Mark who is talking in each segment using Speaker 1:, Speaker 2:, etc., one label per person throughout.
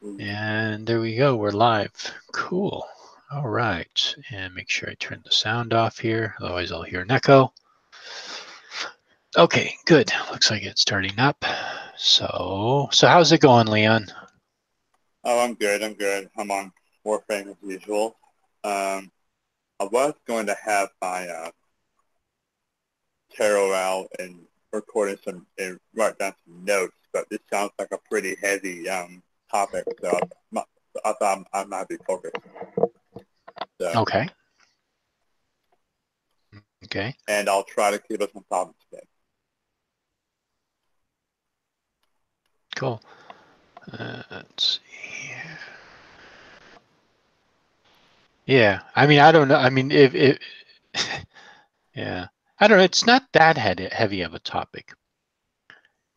Speaker 1: And there we go. We're live. Cool. All right. And make sure I turn the sound off here. Otherwise, I'll hear an echo. Okay, good. Looks like it's starting up. So how's it going, Leon?
Speaker 2: Oh, I'm good. I'm on Warframe as usual. I was going to have my tarot out and recording and write down some notes, but this sounds like a pretty heavy topic, so I thought I might be focused. So,
Speaker 1: Okay. Okay.
Speaker 2: and I'll try to keep us on topic today.
Speaker 1: Cool. Let's see. Yeah. I mean, I don't know. I mean, if yeah, I don't know. It's not that heavy of a topic.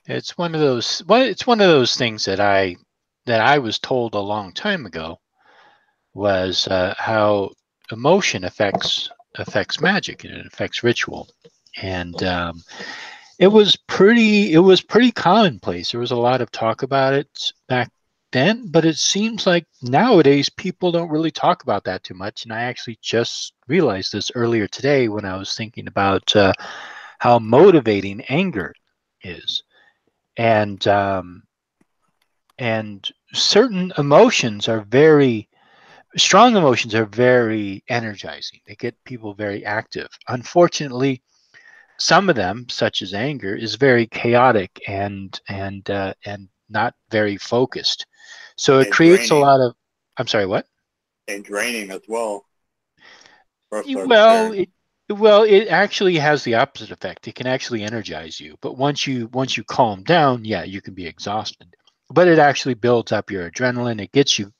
Speaker 1: It's one of those. Well, it's one of those things that I was told a long time ago was how emotion affects magic and it affects ritual, and it was pretty commonplace. There was a lot of talk about it back then, but it seems like nowadays people don't really talk about that too much. And I actually just realized this earlier today when I was thinking about how motivating anger is, and certain emotions are very strong. Emotions are very energizing. They get people very active. Unfortunately, some of them, such as anger, is very chaotic and not very focused. So it
Speaker 2: And
Speaker 1: creates a
Speaker 2: draining,
Speaker 1: lot of. I'm sorry, what?
Speaker 2: and draining as well. Personal
Speaker 1: Well,
Speaker 2: experience.
Speaker 1: it actually has the opposite effect. It can actually energize you, but once you calm down, yeah, you can be exhausted. But it actually builds up your adrenaline. It gets you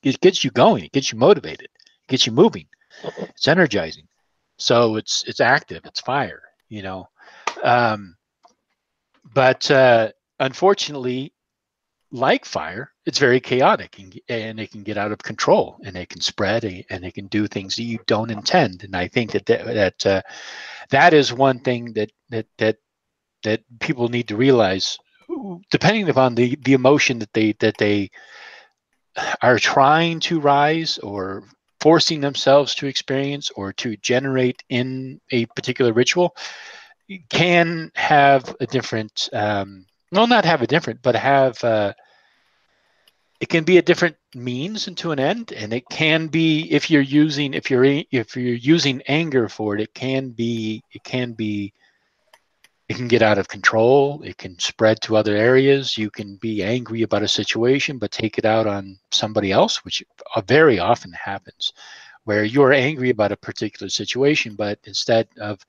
Speaker 1: going. It gets you motivated. It gets you moving. It's energizing. So it's active. It's fire. You know. Um, but unfortunately, like fire, it's very chaotic and it can get out of control and it can spread and it can do things that you don't intend. And I think that is one thing that people need to realize, depending upon the emotion that they are trying to rise or forcing themselves to experience or to generate in a particular ritual, can have a different well, not have a different, but have it can be a different means into an end. And it can be, if you're using anger for it, it can get out of control. It can spread to other areas. You can be angry about a situation but take it out on somebody else, which very often happens, where you're angry about a particular situation, but instead of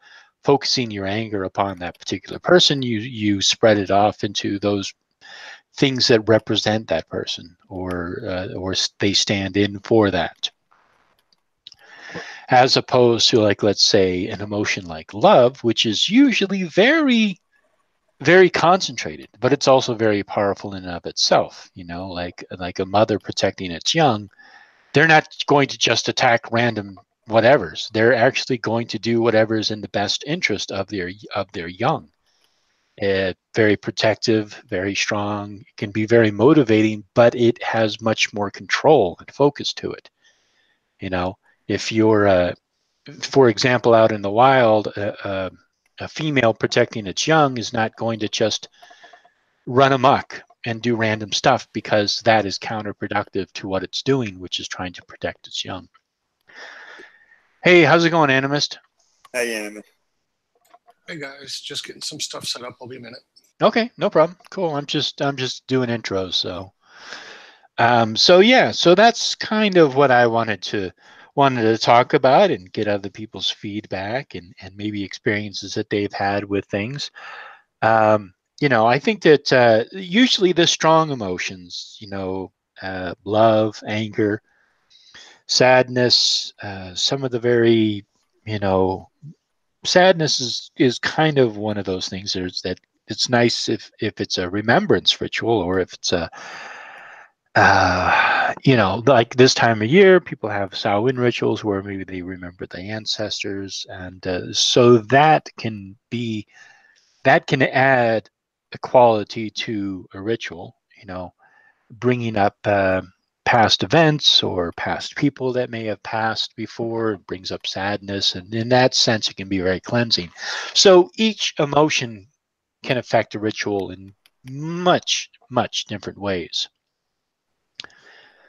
Speaker 1: focusing your anger upon that particular person, you spread it off into those things that represent that person, or they stand in for that, as opposed to, like, let's say, an emotion like love, which is usually very, very concentrated, but it's also very powerful in and of itself. Like a mother protecting its young, they're not going to just attack random whatevers. They're actually going to do whatever's in the best interest of their young. Very protective, very strong. It can be very motivating, but it has much more control and focus to it. You know, if you're, for example, out in the wild, a female protecting its young is not going to just run amok and do random stuff, because that is counterproductive to what it's doing, which is trying to protect its young. Hey, how's it going, Animist?
Speaker 2: Hey, Animus.
Speaker 3: Hey guys, just getting some stuff set up. I'll be a minute.
Speaker 1: Okay, no problem. Cool. I'm just doing intros. So that's kind of what I wanted to talk about and get other people's feedback and maybe experiences that they've had with things. I think that usually the strong emotions, love, anger, sadness, some of the very, sadness is kind of one of those things. There's that. It's nice if it's a remembrance ritual, or if it's a like this time of year, people have Samhain rituals where maybe they remember the ancestors, and so that can add a quality to a ritual. Bringing up past events or past people that may have passed before. It brings up sadness, and in that sense, it can be very cleansing. So each emotion can affect a ritual in much, much different ways.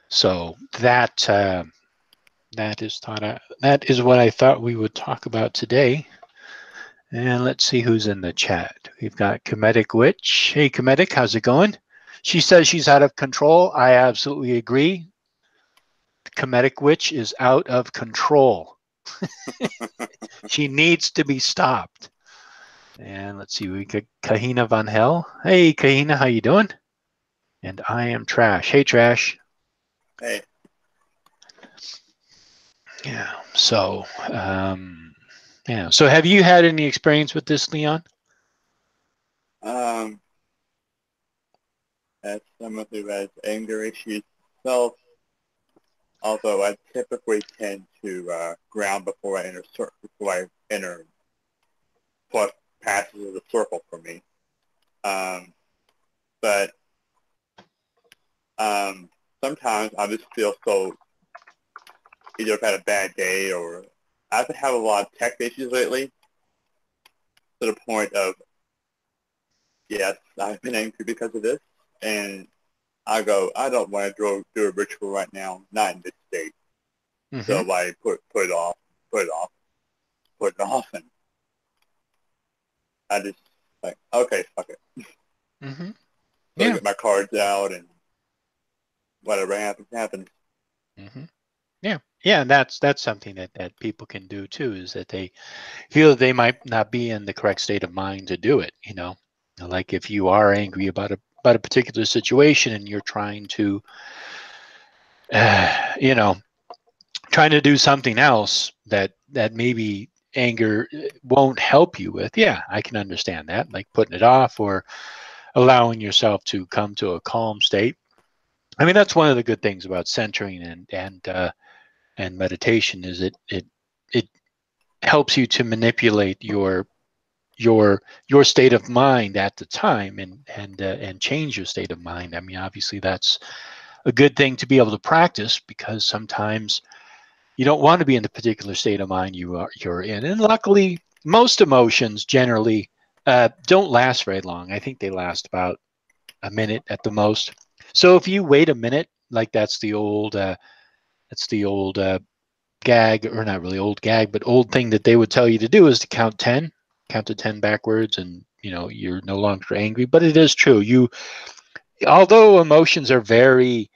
Speaker 1: So that that is what I thought we would talk about today. And let's see who's in the chat. We've got Comedic Witch. Hey, Comedic, how's it going? She says she's out of control. I absolutely agree. Comedic Witch is out of control. She needs to be stopped. And let's see, we got Kahina Van Hell. Hey, Kahina, how you doing? And I am Trash. Hey, Trash.
Speaker 2: Hey.
Speaker 1: Yeah. So, yeah. So, have you had any experience with this, Leon?
Speaker 2: As someone who has anger issues myself, although I typically tend to ground before I enter what passes as a circle for me. But sometimes I just feel so, either I've had a bad day or I've had a lot of tech issues lately, to the point of, yes, I've been angry because of this, and I go, I don't want to do a ritual right now, not in this state. Mm-hmm. So I put it off, and I just like, okay, fuck it.
Speaker 1: Mm-hmm.
Speaker 2: So I get my cards out, and whatever happens.
Speaker 1: Mm-hmm. Yeah, yeah, and that's something that people can do too, is that they feel that they might not be in the correct state of mind to do it. You know, like if you are angry about a particular situation and you're trying to, you know, trying to do something else that maybe anger won't help you with. Yeah, I can understand that, like putting it off or allowing yourself to come to a calm state. I mean, that's one of the good things about centering and meditation, is it helps you to manipulate your state of mind at the time, and change your state of mind. I mean, obviously that's a good thing to be able to practice, because sometimes you don't want to be in the particular state of mind you're in. And luckily, most emotions generally don't last very long. I think they last about a minute at the most. So if you wait a minute, like that's the old gag, or not really old gag, but old thing that they would tell you to do, is to count to 10 backwards, and you're no longer angry. But it is true. Although emotions are very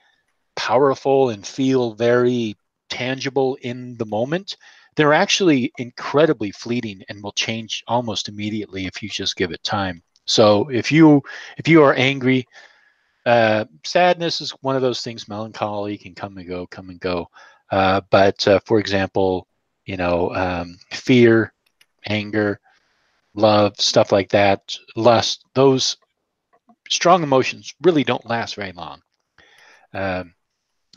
Speaker 1: powerful and feel very tangible in the moment, they're actually incredibly fleeting and will change almost immediately if you just give it time. So if you are angry, sadness is one of those things. Melancholy can come and go. But for example, fear, anger, love, stuff like that, lust, those strong emotions really don't last very long.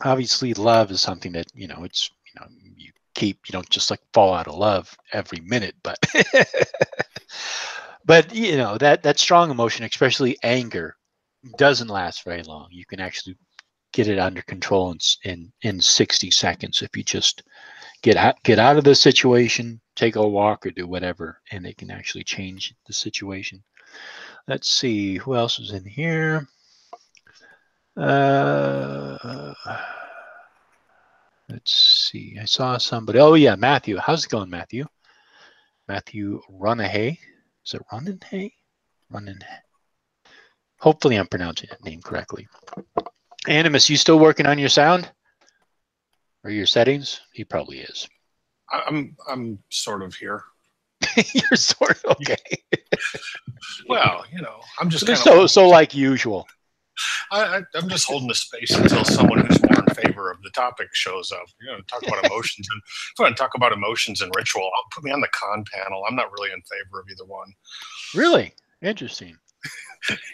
Speaker 1: Obviously, love is something that it's you keep. You don't just like fall out of love every minute, but but that strong emotion, especially anger, doesn't last very long. You can actually get it under control in 60 seconds if you just get out of the situation, take a walk, or do whatever, and it can actually change the situation. Let's see who else is in here. Let's see. I saw somebody. Oh yeah, Matthew. How's it going, Matthew? Matthew Runahay. Is it Runahay? Runahay. Hopefully I'm pronouncing that name correctly. Animus, you still working on your sound or your settings? He probably is.
Speaker 3: I'm sort of here.
Speaker 1: You're sort of okay.
Speaker 3: Well, I'm just
Speaker 1: kind of so like usual.
Speaker 3: I'm just holding the space until someone who's more in favor of the topic shows up. Talk about emotions, and if I want to talk about emotions and ritual, I'll put me on the con panel. I'm not really in favor of either one.
Speaker 1: Really interesting.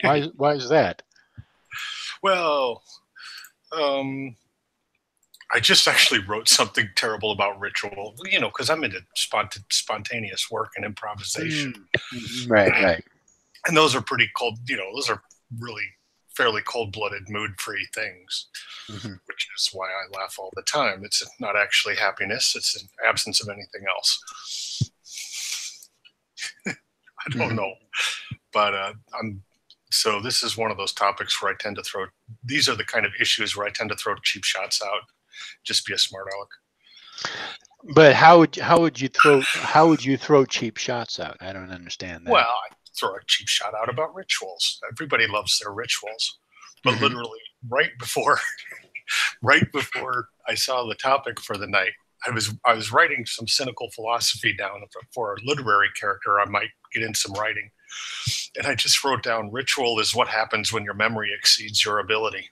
Speaker 1: Why is that?
Speaker 3: Well, I just actually wrote something terrible about ritual, because I'm into spontaneous work and improvisation.
Speaker 1: Right.
Speaker 3: And those are pretty cold. Those are really fairly cold-blooded, mood-free things, which is why I laugh all the time. It's not actually happiness. It's an absence of anything else. I don't know. But so this is one of those topics where I tend to throw, these are the kind of issues where I tend to throw cheap shots out. Just be a smart aleck.
Speaker 1: But how would you throw cheap shots out? I don't understand that.
Speaker 3: Well, I throw a cheap shot out about rituals. Everybody loves their rituals, but literally right before I saw the topic for the night, I was writing some cynical philosophy down for a literary character I might get in some writing, and I just wrote down, ritual is what happens when your memory exceeds your ability,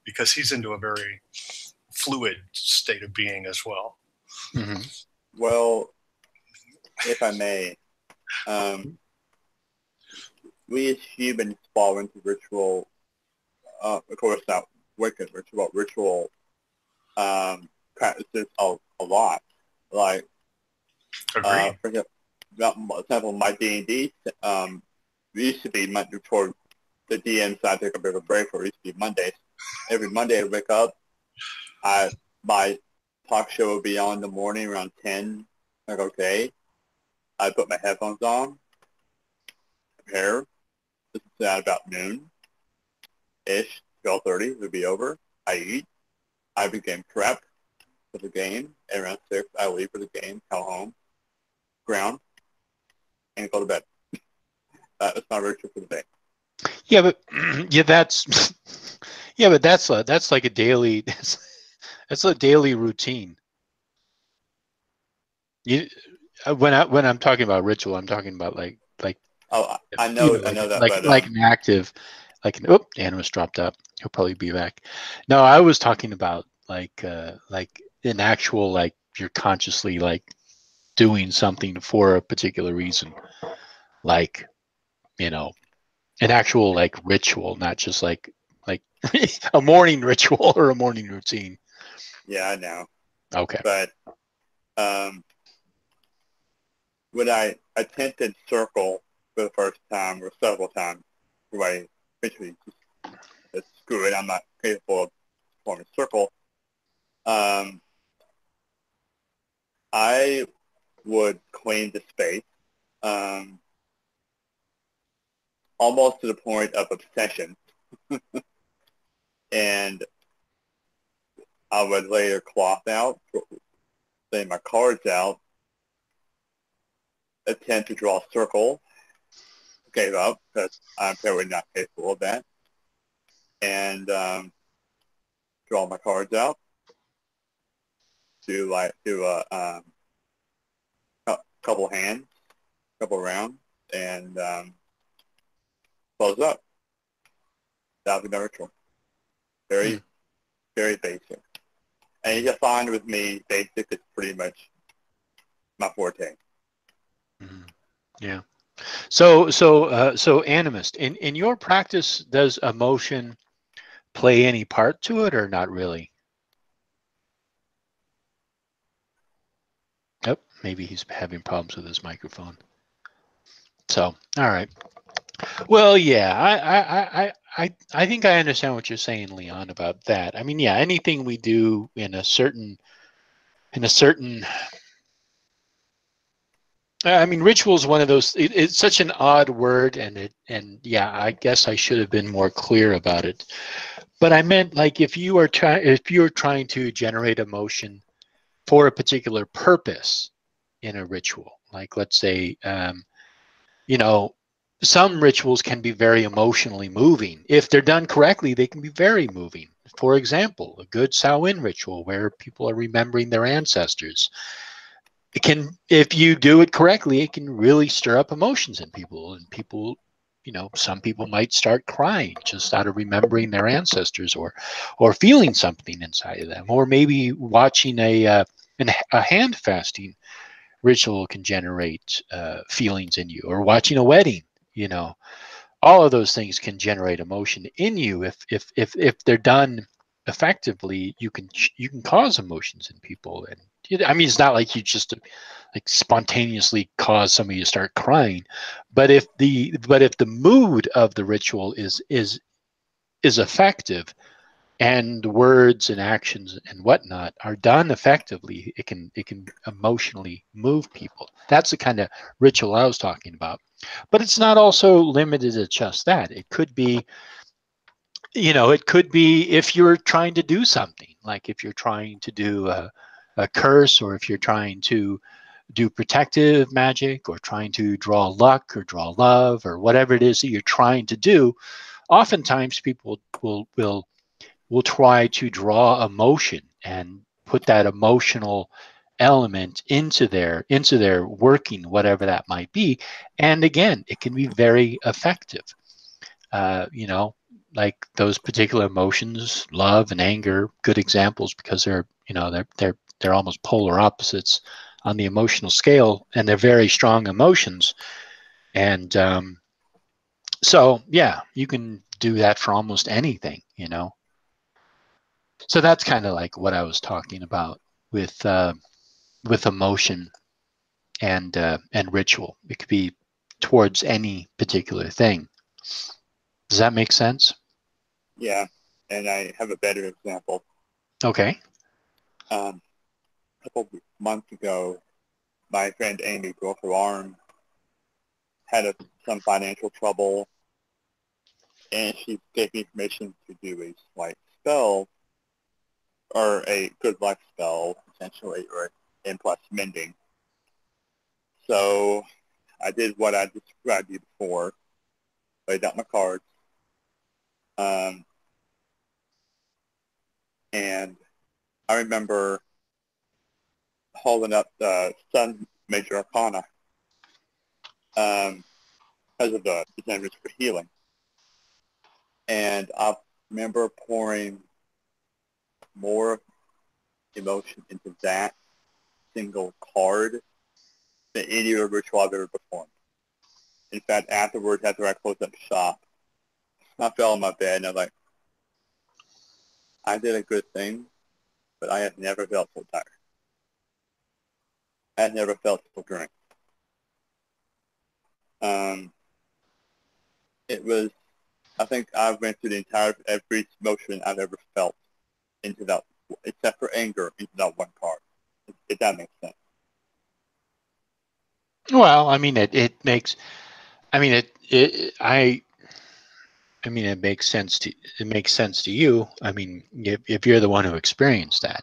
Speaker 3: because he's into a very fluid state of being as well.
Speaker 2: Well, if I may, we as humans fall into ritual, of course not wicked ritual, but ritual practices a lot. Like, for example, my D&D, we used to be toward the DM side, take a bit of a break, for it used to be Mondays. Every Monday I wake up, my talk show would be on in the morning around 10. Like, okay. I put my headphones on, prepare, listen to that about noon-ish, 12:30, it would be over. I eat. I begin prep for the game. And around 6, I leave for the game, come home, ground, and go to bed. That's my ritual for the day.
Speaker 1: Yeah, but that's like a daily. That's a daily routine. When I'm talking about ritual, I'm talking about like.
Speaker 2: Oh, I know that.
Speaker 1: Like an active, Animus dropped up. He'll probably be back. No, I was talking about like an actual, like, you're consciously like doing something for a particular reason, like, an actual like ritual, not just like a morning ritual or a morning routine.
Speaker 2: Yeah, I know.
Speaker 1: Okay.
Speaker 2: But when I attempted circle for the first time, or several times, where I eventually just screw it, I'm not capable of forming a circle, I would clean the space almost to the point of obsession. And I would lay a cloth out, lay my cards out, attempt to draw a circle, gave up because I'm apparently not capable of that, and draw my cards out, do a couple hands, couple rounds, and close up. That would be my ritual. Very, very basic. And you find with me, basic is pretty much my forte.
Speaker 1: Yeah. So Animist, in your practice, does emotion play any part to it, or not really? Oh, maybe he's having problems with his microphone. So, all right. Well, yeah, I think I understand what you're saying, Leon, about that. I mean, yeah, anything we do in a certain I mean, ritual is one of those. It's such an odd word, and yeah, I guess I should have been more clear about it. But I meant, like, if you're trying to generate emotion for a particular purpose in a ritual, like, let's say, some rituals can be very emotionally moving. If they're done correctly, they can be very moving. For example, a good Samhain ritual where people are remembering their ancestors. It can, if you do it correctly, it can really stir up emotions in people, and people, some people might start crying just out of remembering their ancestors, or feeling something inside of them, or maybe watching a hand fasting ritual can generate feelings in you, or watching a wedding. All of those things can generate emotion in you if they're done effectively. You can cause emotions in people, and I mean, it's not like you just like spontaneously cause somebody to start crying, but if the mood of the ritual is effective, and words and actions and whatnot are done effectively, it can emotionally move people. That's the kind of ritual I was talking about. But it's not also limited to just that. It could be, it could be if you're trying to do something, like if you're trying to do a curse, or if you're trying to do protective magic, or trying to draw luck or draw love, or whatever it is that you're trying to do. Oftentimes people will try to draw emotion and put that emotional element into their working, whatever that might be. And again, it can be very effective. You know, like those particular emotions, love and anger, good examples, because they're almost polar opposites on the emotional scale, and they're very strong emotions. And so yeah, you can do that for almost anything. So that's kind of like what I was talking about with emotion and ritual. It could be towards any particular thing. Does that make sense?
Speaker 2: Yeah, and I have a better example.
Speaker 1: Okay.
Speaker 2: A couple months ago, my friend Amy broke her arm, had some financial trouble, and she gave me permission to do a slight spell, or a good luck spell, essentially, or and plus mending. So I did what I described to you before, laid out my cards, and I remember holding up the Sun Major Arcana because of the percentage for healing. And I remember pouring more emotion into that single card than any other ritual I've ever performed. In fact, afterwards, after I closed up shop, I fell on my bed and I was like, I did a good thing, but I have never felt so tired. I have never felt so drained. It was, I think I went through the entire, every emotion I've ever felt into that, except for anger, into that one card. If that makes sense.
Speaker 1: Well, I mean, it makes, I mean, it makes sense to you. I mean, if you're the one who experienced that.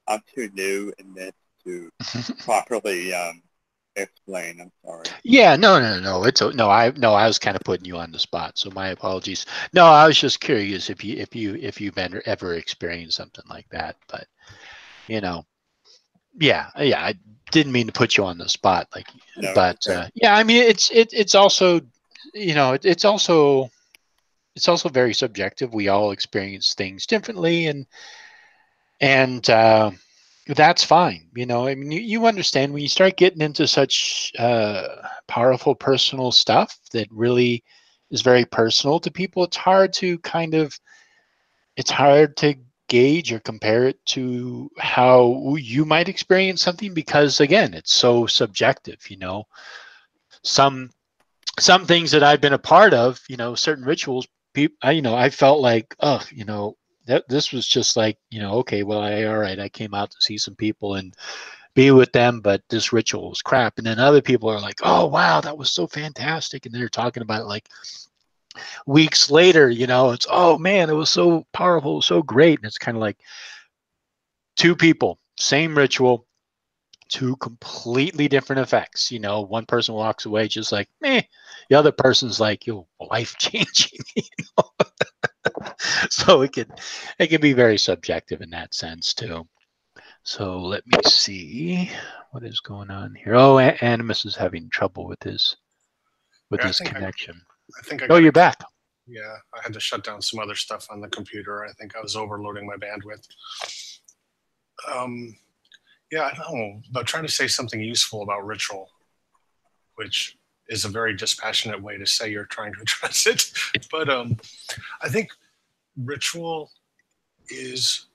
Speaker 2: I'm too new in this to properly explain. I'm sorry.
Speaker 1: Yeah, no. I was kind of putting you on the spot, so my apologies. No, I was just curious if you've ever experienced something like that, but you know, yeah. I didn't mean to put you on the spot, like,
Speaker 2: No,
Speaker 1: but
Speaker 2: okay.
Speaker 1: yeah, I mean, it's also, it's also very subjective. We all experience things differently, and that's fine. I mean, you understand when you start getting into such powerful personal stuff that really is very personal to people. It's hard to gauge or compare it to how you might experience something, because again, it's so subjective. Some things that I've been a part of, certain rituals, I felt like, oh, that this was just like, okay, well, all right, I came out to see some people and be with them, but this ritual was crap. And then other people are like, oh, wow, that was so fantastic. And they're talking about it like weeks later, it's, oh man, it was so powerful, so great. And it's kind of like two people, same ritual, two completely different effects. One person walks away just like, meh. The other person's like, yo, life changing. So it can be very subjective in that sense too. So let me see what is going on here. Oh, Animus is having trouble with his
Speaker 3: Yeah,
Speaker 1: connection.
Speaker 3: I think I
Speaker 1: Oh,
Speaker 3: got
Speaker 1: you're
Speaker 3: it.
Speaker 1: back.
Speaker 3: Yeah, I had to shut down some other stuff on the computer. I think I was overloading my bandwidth. Yeah, I know. But trying to say something useful about ritual, which is a very dispassionate way to say you're trying to address it. But I think ritual is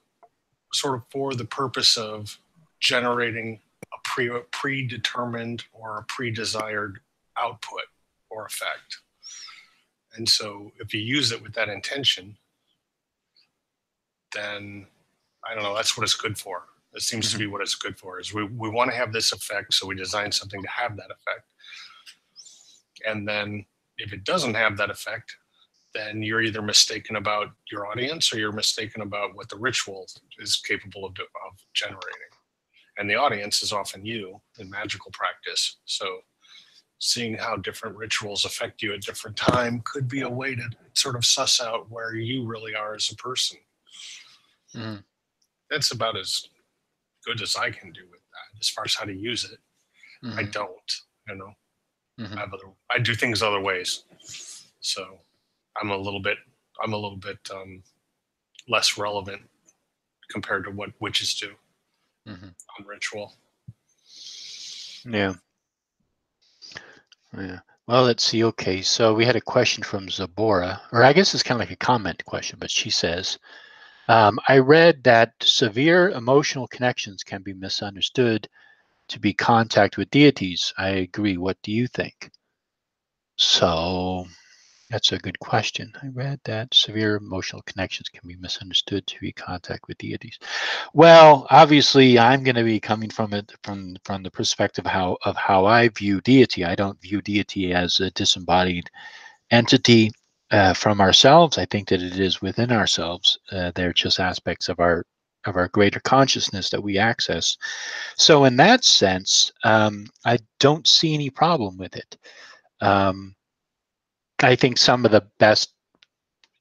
Speaker 3: sort of for the purpose of generating a predetermined or a pre-desired output or effect. And so if you use it with that intention, then I don't know, that's what it's good for. It seems to be what it's good for, is we want to have this effect, so we design something to have that effect. And then if it doesn't have that effect, then you're either mistaken about your audience or you're mistaken about what the ritual is capable of generating. And the audience is often you in magical practice. So seeing how different rituals affect you at different time could be a way to sort of suss out where you really are as a person.
Speaker 1: Mm.
Speaker 3: That's about as good as I can do with that. As far as how to use it, I don't, you know. I do things other ways. So I'm a little bit less relevant compared to what witches do on ritual.
Speaker 1: Yeah. Yeah. Well, let's see. Okay, so we had a question from Zabora, or I guess it's kind of like a comment question, but she says, I read that severe emotional connections can be misunderstood to be contact with deities. I agree. What do you think? So that's a good question. I read that severe emotional connections can be misunderstood to be contact with deities. Well, obviously, I'm going to be coming from it from the perspective of how I view deity. I don't view deity as a disembodied entity from ourselves. I think that it is within ourselves. They're just aspects of our greater consciousness that we access. So, in that sense, I don't see any problem with it. I think some of the best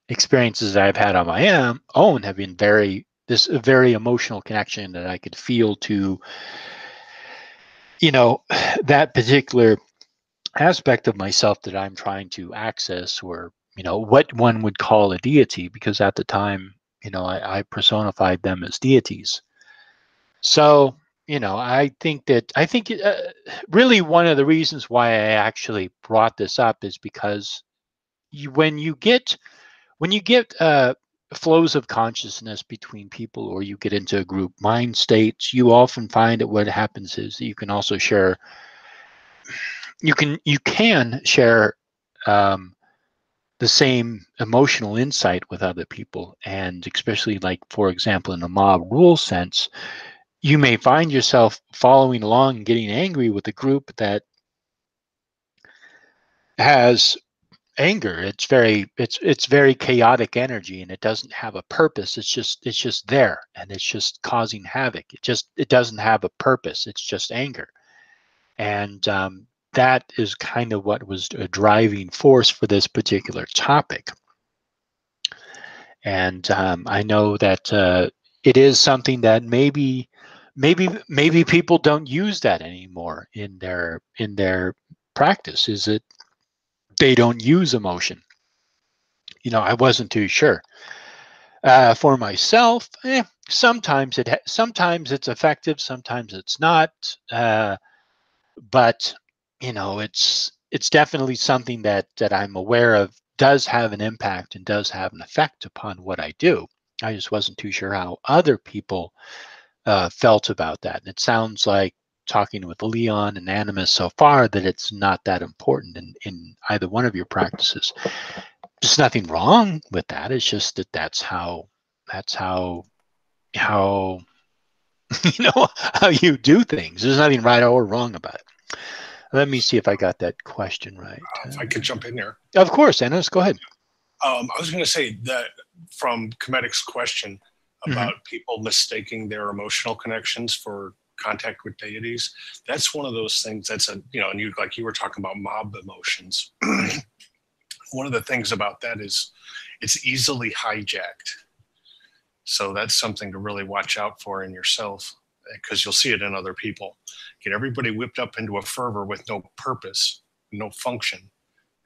Speaker 1: experiences I've had on my own have been this very emotional connection that I could feel to, that particular aspect of myself that I'm trying to access, or, what one would call a deity, because at the time, I personified them as deities. So, I think really one of the reasons why I actually brought this up is because when you get flows of consciousness between people, or you get into group mind states, you often find that what happens is that you can also share the same emotional insight with other people. And especially, like, for example, in a mob rule sense, you may find yourself following along and getting angry with a group that has anger. It's very chaotic energy, and it doesn't have a purpose. It's just there, and it's just causing havoc. It doesn't have a purpose. It's just anger. And that is kind of what was a driving force for this particular topic. And I know that it is something that maybe people don't use that anymore in their practice. Is it they don't use emotion? I wasn't too sure. For myself, sometimes it's effective, sometimes it's not. But it's definitely something that I'm aware of does have an impact and does have an effect upon what I do. I just wasn't too sure how other people felt about that. And it sounds like, talking with Leon and Animus so far, that it's not that important in either one of your practices. There's nothing wrong with that. It's just that's how how you do things. There's nothing right or wrong about it. Let me see if I got that question right.
Speaker 3: If I could jump in there.
Speaker 1: Of course, Animus, go ahead.
Speaker 3: I was going to say that from Comedic's question about people mistaking their emotional connections for contact with deities, that's one of those things that's and you were talking about mob emotions. One of the things about that is it's easily hijacked. So that's something to really watch out for in yourself, because you'll see it in other people. Get everybody whipped up into a fervor with no purpose, no function,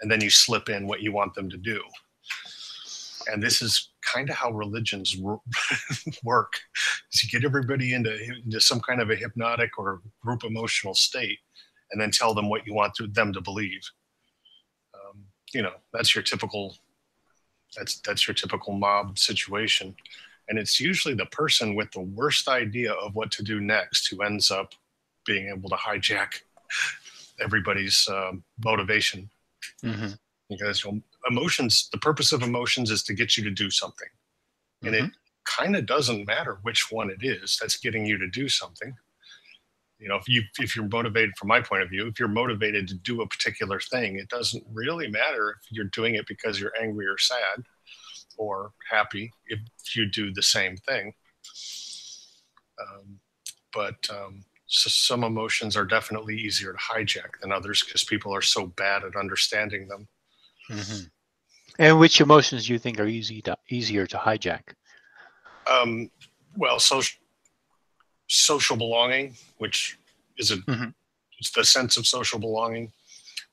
Speaker 3: and then you slip in what you want them to do. And this is kind of how religions work. Is you get everybody into some kind of a hypnotic or group emotional state, and then tell them what you want them to believe. That's your typical mob situation. And it's usually the person with the worst idea of what to do next who ends up being able to hijack everybody's motivation.
Speaker 1: Mm-hmm.
Speaker 3: Because emotions, the purpose of emotions is to get you to do something. And it kind of doesn't matter which one it is that's getting you to do something. If you're motivated, from my point of view, if you're motivated to do a particular thing, it doesn't really matter if you're doing it because you're angry or sad or happy if you do the same thing. So some emotions are definitely easier to hijack than others because people are so bad at understanding them.
Speaker 1: Mm-hmm. And which emotions do you think are easier to hijack?
Speaker 3: Well, social belonging, which is it's the sense of social belonging,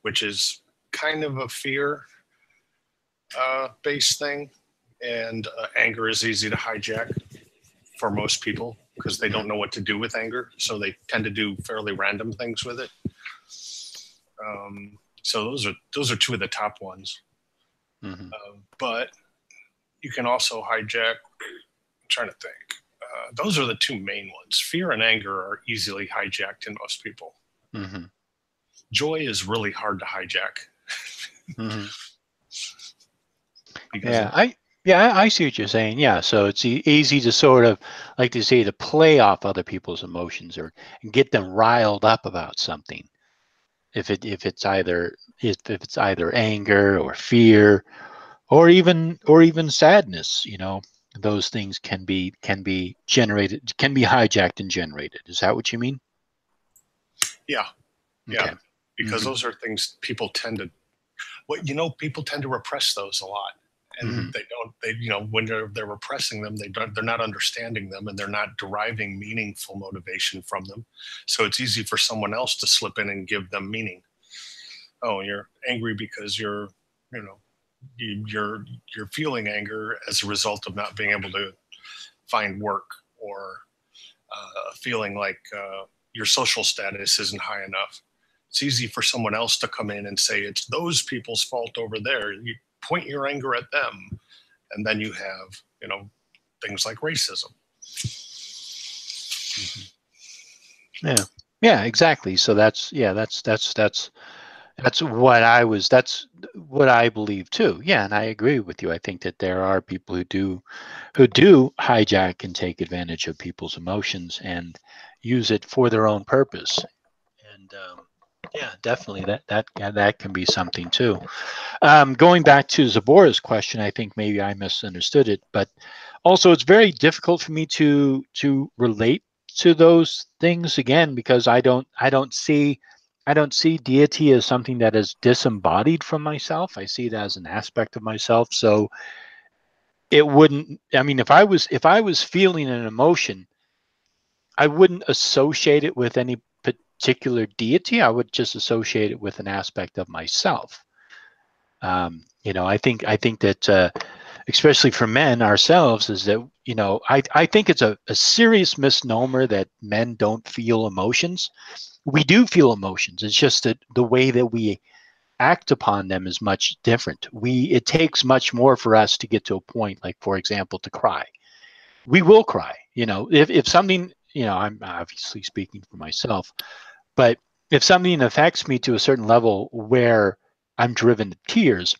Speaker 3: which is kind of a fear based thing, and anger is easy to hijack for most people because they don't know what to do with anger, so they tend to do fairly random things with it. So those are two of the top ones. Mm-hmm. But you can also hijack. I'm trying to think. Those are the two main ones. Fear and anger are easily hijacked in most people. Mm-hmm. Joy is really hard to hijack.
Speaker 1: Mm-hmm. I see what you're saying. Yeah, so it's easy to sort of, like to say, to play off other people's emotions or get them riled up about something. If it's either anger or fear, or even sadness, those things can be generated, can be hijacked and generated. Is that what you mean?
Speaker 3: Yeah. Okay. Because those are things people tend to. People tend to repress those a lot, and when they're repressing them, they're not understanding them, and they're not deriving meaningful motivation from them. So it's easy for someone else to slip in and give them meaning. Oh, you're angry because you're feeling anger as a result of not being able to find work, or feeling like your social status isn't high enough. It's easy for someone else to come in and say it's those people's fault over there. You point your anger at them, and then you have things like racism.
Speaker 1: Yeah, exactly. So that's what I believe too. Yeah, and I agree with you. I think that there are people who do hijack and take advantage of people's emotions and use it for their own purpose. And yeah, definitely that can be something too. Going back to Zabora's question, I think maybe I misunderstood it, but also it's very difficult for me to relate to those things again, because I don't see deity as something that is disembodied from myself. I see it as an aspect of myself. So it wouldn't, I mean, if I was feeling an emotion, I wouldn't associate it with any particular deity. I would just associate it with an aspect of myself. I think that especially for men ourselves, is that I think it's a serious misnomer that men don't feel emotions. We do feel emotions. It's just that the way that we act upon them is much different. It takes much more for us to get to a point, like, for example, to cry. We will cry. If something, I'm obviously speaking for myself, but if something affects me to a certain level where I'm driven to tears,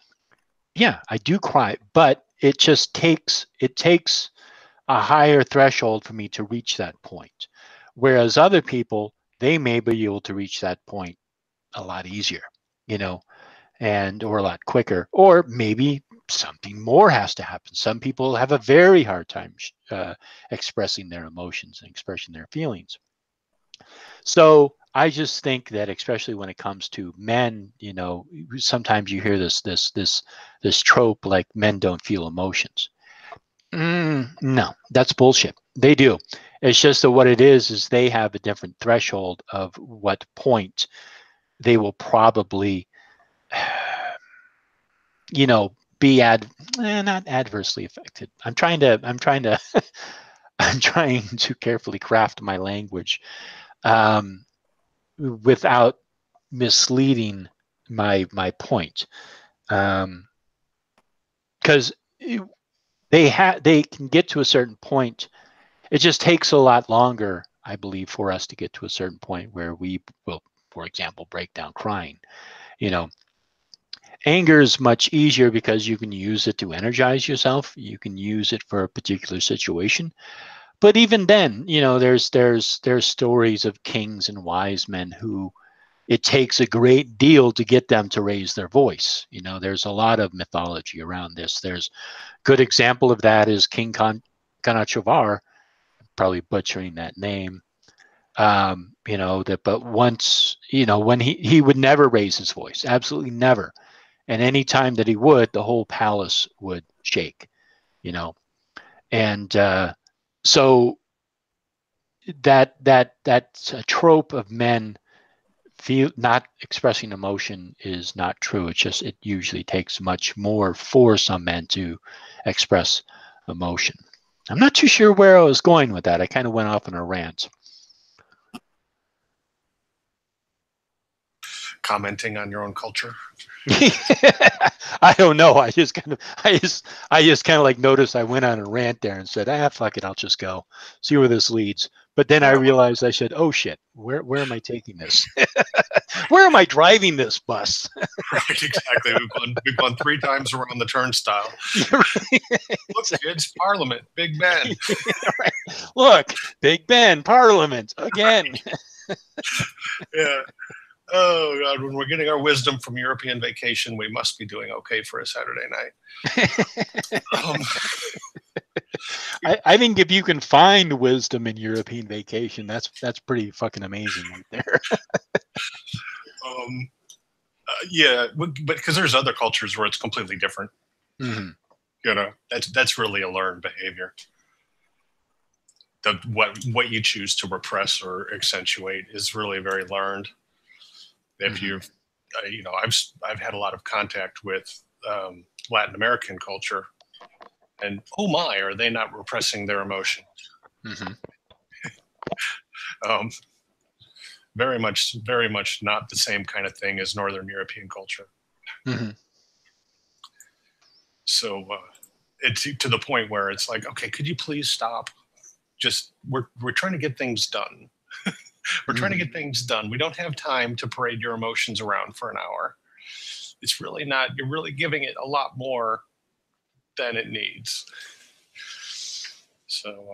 Speaker 1: yeah, I do cry, but it takes a higher threshold for me to reach that point. Whereas other people, they may be able to reach that point a lot easier, or a lot quicker, or maybe something more has to happen. Some people have a very hard time expressing their emotions and expressing their feelings. So I just think that, especially when it comes to men, sometimes you hear this trope, like men don't feel emotions. No, that's bullshit. They do. It's just that what it is they have a different threshold of what point they will probably, be not adversely affected. I'm trying to I'm trying to carefully craft my language without misleading my point, because they can get to a certain point. It just takes a lot longer, I believe, for us to get to a certain point where we will, for example, break down crying. You know, anger is much easier because you can use it to energize yourself. You can use it for a particular situation. But even then, you know, there's stories of kings and wise men who it takes a great deal to get them to raise their voice. You know, there's a lot of mythology around this. There's a good example of that is King Kanachovar, probably butchering that name. You know, that, but once, you know, when he would never raise his voice, absolutely never. And any time that he would, the whole palace would shake, you know. And so that's a trope of men feel not expressing emotion is not true. It's just it usually takes much more for some men to express emotion. I'm not too sure where I was going with that. I kind of went off on a rant.
Speaker 3: Commenting on your own culture.
Speaker 1: I don't know. I just kind of like noticed I went on a rant there and said, fuck it, I'll just go see where this leads. But then I realized I said, oh shit, where am I taking this? Where am I driving this bus?
Speaker 3: Right, exactly. We've gone 3 times around the turnstile. Look, it's Parliament, Big Ben.
Speaker 1: Right. Look, Big Ben, Parliament again.
Speaker 3: Yeah. Oh God! When we're getting our wisdom from European vacation, we must be doing okay for a Saturday night.
Speaker 1: I think if you can find wisdom in European vacation, that's pretty fucking amazing right there.
Speaker 3: Yeah, but because there's other cultures where it's completely different.
Speaker 1: Mm-hmm.
Speaker 3: You know, that's really a learned behavior. What you choose to repress or accentuate is really very learned. If you've, you know, I've had a lot of contact with Latin American culture, and oh my, are they not repressing their emotions?
Speaker 1: Mm-hmm.
Speaker 3: Very much not the same kind of thing as Northern European culture.
Speaker 1: Mm-hmm.
Speaker 3: So it's to the point where it's like, okay, could you please stop? Just we're trying to get things done. We're trying to get things done. We don't have time to parade your emotions around for an hour. It's really not, you're really giving it a lot more than it needs. So,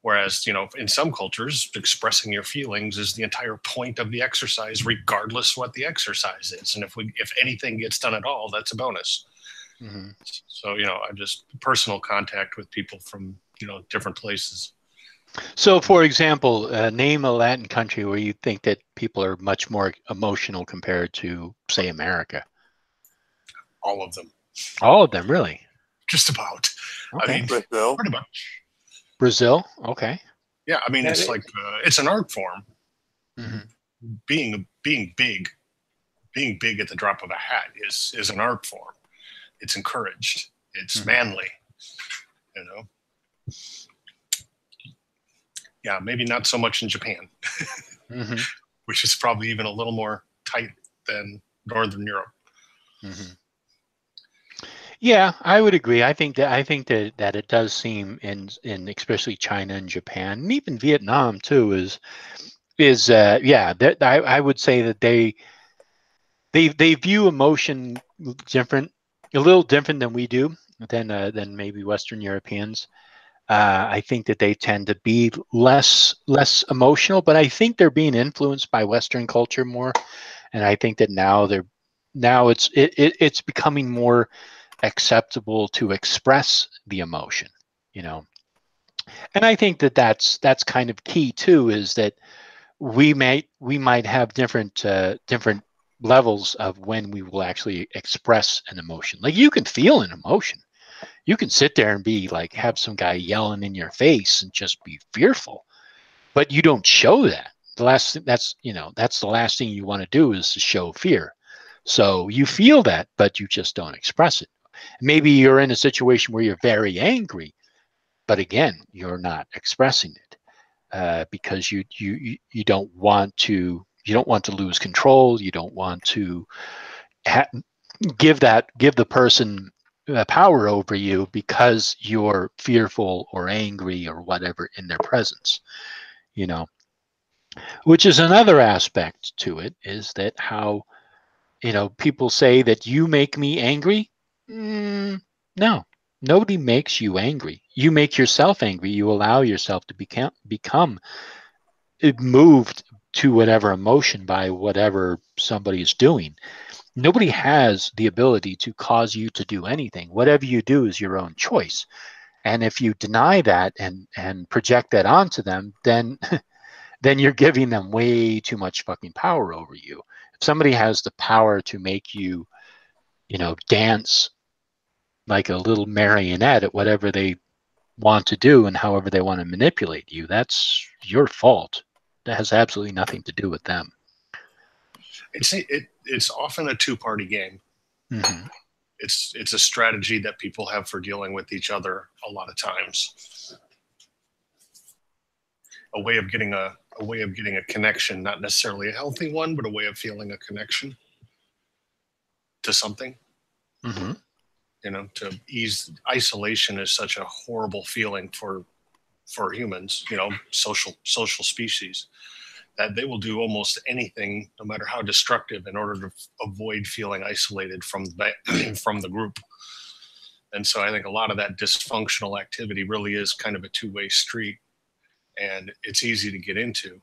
Speaker 3: whereas, you know, in some cultures, expressing your feelings is the entire point of the exercise, regardless what the exercise is. And if anything gets done at all, that's a bonus. Mm-hmm. So, you know, I'm just personal contact with people from, you know, different places.
Speaker 1: So, for example, name a Latin country where you think that people are much more emotional compared to, say, America.
Speaker 3: All of them.
Speaker 1: All of them, really?
Speaker 3: Just about.
Speaker 1: Okay.
Speaker 2: I mean, Brazil.
Speaker 3: Pretty much.
Speaker 1: Brazil? Okay.
Speaker 3: Yeah, I mean, it's like it's an art form.
Speaker 1: Mm-hmm.
Speaker 3: Being big at the drop of a hat is an art form. It's encouraged. It's manly. You know. Yeah, maybe not so much in Japan, which is probably even a little more tight than Northern Europe.
Speaker 1: Mm-hmm. Yeah, I would agree. I think that it does seem in especially China and Japan and even Vietnam too is I would say that they view emotion a little different than we do than maybe Western Europeans. I think that they tend to be less emotional, but I think they're being influenced by Western culture more, and I think that now it's becoming more acceptable to express the emotion, you know. And I think that that's kind of key too, is that we might have different levels of when we will actually express an emotion. Like you can feel an emotion. You can sit there and be like, have some guy yelling in your face and just be fearful, but you don't show that. That's the last thing you want to do is to show fear. So you feel that, but you just don't express it. Maybe you're in a situation where you're very angry, but again, you're not expressing it because you don't want to You don't want to lose control. You don't want to give the person power over you because you're fearful or angry or whatever in their presence, you know. Which is another aspect to it, is that how, people say that you make me angry. No, nobody makes you angry. You make yourself angry. You allow yourself to become moved to whatever emotion by whatever somebody is doing. Nobody has the ability to cause you to do anything. Whatever you do is your own choice. And if you deny that and project that onto them, then then you're giving them way too much fucking power over you. If somebody has the power to make you, dance like a little marionette at whatever they want to do and however they want to manipulate you, that's your fault. That has absolutely nothing to do with them.
Speaker 3: It's often a two-party game.
Speaker 1: Mm-hmm.
Speaker 3: It's a strategy that people have for dealing with each other a lot of times. A way of getting a connection, not necessarily a healthy one, but a way of feeling a connection to something.
Speaker 1: Mm-hmm.
Speaker 3: To ease isolation is such a horrible feeling for humans, social species, that they will do almost anything, no matter how destructive, in order to avoid feeling isolated from the group. And so I think a lot of that dysfunctional activity really is kind of a two-way street, and it's easy to get into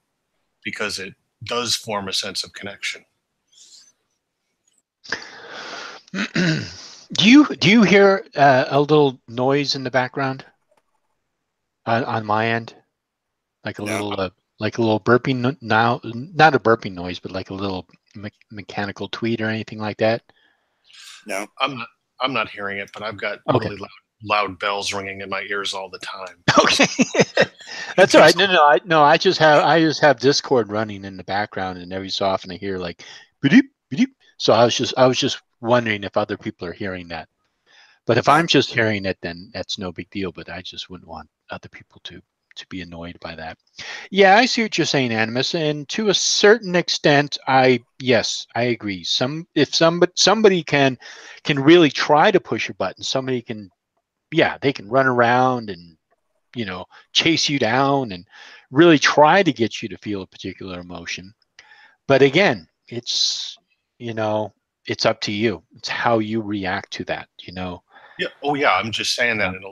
Speaker 3: because it does form a sense of connection.
Speaker 1: Do you hear a little noise in the background on my end, like a little burping? Now, not a burping noise, but like a little mechanical tweet or anything like that.
Speaker 2: No,
Speaker 3: I'm not hearing it, but I've got really loud bells ringing in my ears all the time.
Speaker 1: Okay, that's all right. No. I just have Discord running in the background, and every so often I hear like, beep, beep. So I was just wondering if other people are hearing that. But if I'm just hearing it, then that's no big deal. But I just wouldn't want other people to be annoyed by that. Yeah, I see what you're saying, Animus, and to a certain extent, yes, I agree. If somebody can really try to push your button, somebody can, they can run around and chase you down and really try to get you to feel a particular emotion. But again, it's it's up to you. It's how you react to that.
Speaker 3: Yeah. Oh, yeah. I'm just saying that in a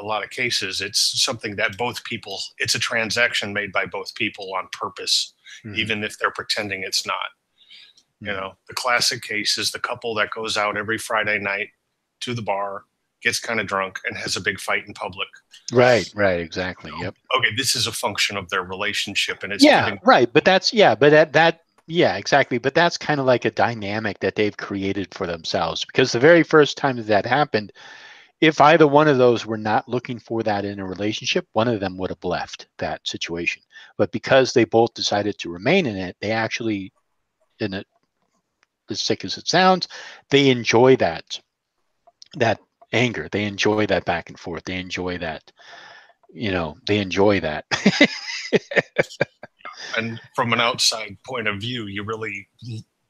Speaker 3: lot of cases, it's something that both people. It's a transaction made by both people on purpose, even if they're pretending it's not. The classic case is the couple that goes out every Friday night to the bar, gets kind of drunk, and has a big fight in public.
Speaker 1: Right. Exactly. Yep.
Speaker 3: Okay, this is a function of their relationship, and it's
Speaker 1: right. But that's exactly. But that's kind of like a dynamic that they've created for themselves, because the very first time that happened, if either one of those were not looking for that in a relationship, one of them would have left that situation. But because they both decided to remain in it, they actually, in it, as sick as it sounds, they enjoy that anger. They enjoy that back and forth. They enjoy that. They enjoy that.
Speaker 3: And from an outside point of view, you really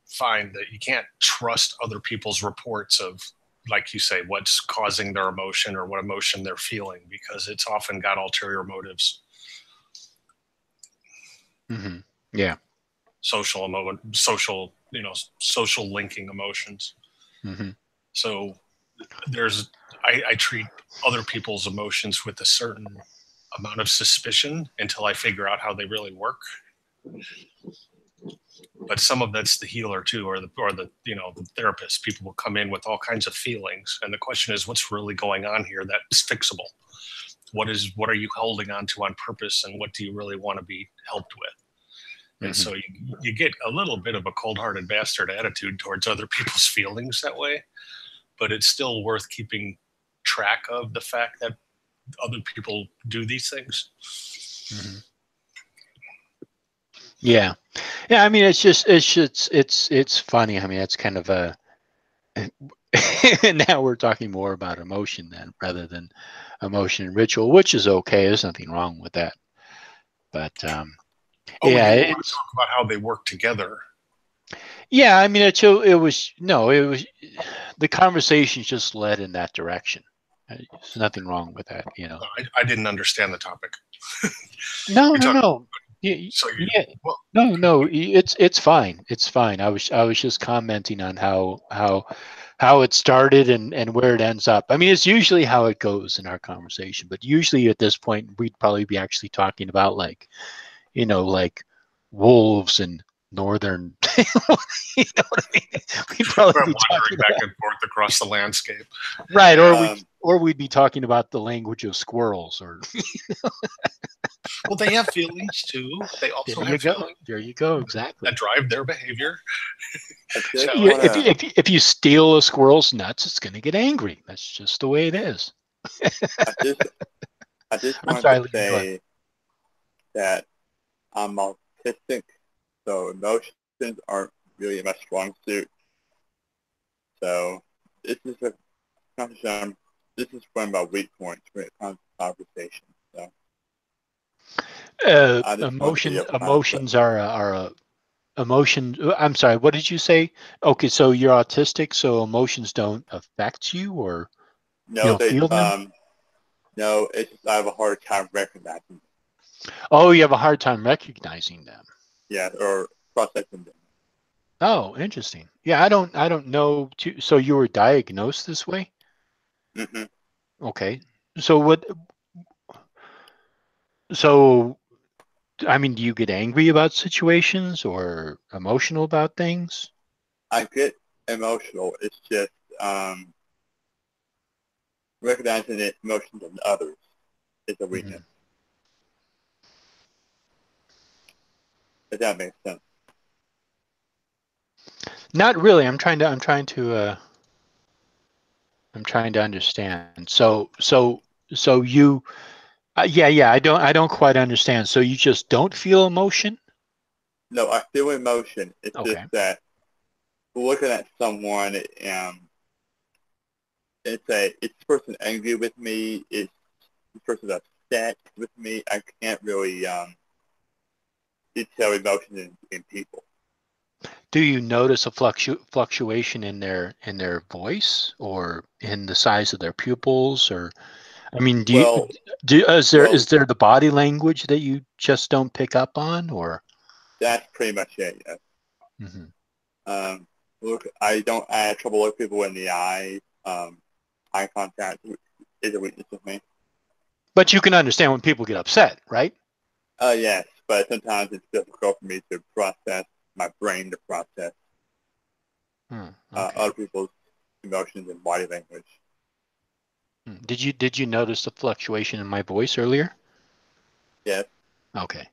Speaker 3: find that you can't trust other people's reports of, like you say, what's causing their emotion or what emotion they're feeling, because it's often got ulterior motives.
Speaker 1: Mm-hmm. Yeah.
Speaker 3: Social linking emotions.
Speaker 1: Mm-hmm.
Speaker 3: So I treat other people's emotions with a certain amount of suspicion until I figure out how they really work. But some of that's the healer too, or the the therapist. People will come in with all kinds of feelings, and the question is, what's really going on here that's fixable? What are you holding on to on purpose, and what do you really want to be helped with? And so you get a little bit of a cold-hearted bastard attitude towards other people's feelings that way, but it's still worth keeping track of the fact that other people do these things.
Speaker 1: Mm-hmm. Yeah. I mean, it's funny. I mean, it's kind of a. Now we're talking more about emotion then, rather than emotion and ritual, which is okay. There's nothing wrong with that. But
Speaker 3: Oh,
Speaker 1: Yeah,
Speaker 3: you want to
Speaker 1: it's
Speaker 3: talk about how they work together?
Speaker 1: yeah. I mean, it was no, it was the conversation just led in that direction. There's nothing wrong with that, you know.
Speaker 3: I didn't understand the topic.
Speaker 1: No,
Speaker 3: You're
Speaker 1: no,
Speaker 3: talking.
Speaker 1: no. Yeah,
Speaker 3: So you
Speaker 1: yeah.
Speaker 3: well,
Speaker 1: No, no. It's fine. It's fine. I was just commenting on how it started and where it ends up. I mean, it's usually how it goes in our conversation, but usually at this point we'd probably be actually talking about like, like wolves and northern. You know what I mean? We'd probably
Speaker 3: we're
Speaker 1: be
Speaker 3: wandering
Speaker 1: talking
Speaker 3: back
Speaker 1: about
Speaker 3: and forth across the landscape.
Speaker 1: right,
Speaker 2: Um,
Speaker 1: or we'd be talking about the language of squirrels, or
Speaker 3: Well, they have feelings too. They
Speaker 1: there
Speaker 3: also
Speaker 1: you
Speaker 3: have
Speaker 1: go.
Speaker 3: feelings
Speaker 1: There you go.
Speaker 3: that
Speaker 1: Exactly.
Speaker 3: drive their behavior.
Speaker 2: I
Speaker 3: So
Speaker 2: just
Speaker 1: Yeah,
Speaker 2: want
Speaker 1: if
Speaker 2: to.
Speaker 1: you, if you, if you steal a squirrel's nuts, it's going to get angry. That's just the way it is.
Speaker 2: I just. I just
Speaker 1: I'm
Speaker 2: wanted to
Speaker 1: sorry, Lee, go ahead.
Speaker 2: say that I'm autistic, so emotions aren't really my strong suit. So this is a conversation. This is one of my weak points when it comes to conversation. So I just want to be upfront. But
Speaker 1: Emotions are a emotion. I'm sorry. What did you say? Okay, so you're autistic, so emotions don't affect you, or you
Speaker 2: no,
Speaker 1: don't
Speaker 2: they
Speaker 1: feel them.
Speaker 2: no, it's just I have a hard time recognizing.
Speaker 1: Oh, you have a hard time recognizing them.
Speaker 2: Yeah, or processing them.
Speaker 1: Oh, interesting. Yeah, I don't know. So you were diagnosed this way?
Speaker 2: Hmm.
Speaker 1: Okay. So what? So I mean, do you get angry about situations or emotional about things?
Speaker 2: I get emotional. It's just um, recognizing the emotions in others is a weakness.
Speaker 1: Mhm.
Speaker 2: If that makes sense.
Speaker 1: Not really. I'm trying to understand. So you, yeah. I don't quite understand. So you just don't feel emotion?
Speaker 2: No, I feel emotion. It's just
Speaker 1: Okay.
Speaker 2: that looking at someone, is this person angry with me? Is this person upset with me? I can't really detail emotion in people.
Speaker 1: Do you notice a fluctuation in their voice or in the size of their pupils, or I mean,
Speaker 2: Well,
Speaker 1: is
Speaker 2: well,
Speaker 1: there the body language that you just don't pick up on, or?
Speaker 2: that's pretty much it. Yes.
Speaker 1: Mhm.
Speaker 2: Look, I have trouble looking people in the eyes. Eye contact is a weakness of me.
Speaker 1: But you can understand when people get upset, right?
Speaker 2: Yes, but sometimes it's difficult for me to process, my brain to process
Speaker 1: Okay.
Speaker 2: other people's emotions and body language.
Speaker 1: Did you notice the fluctuation in my voice earlier?
Speaker 2: Yes,
Speaker 1: Okay.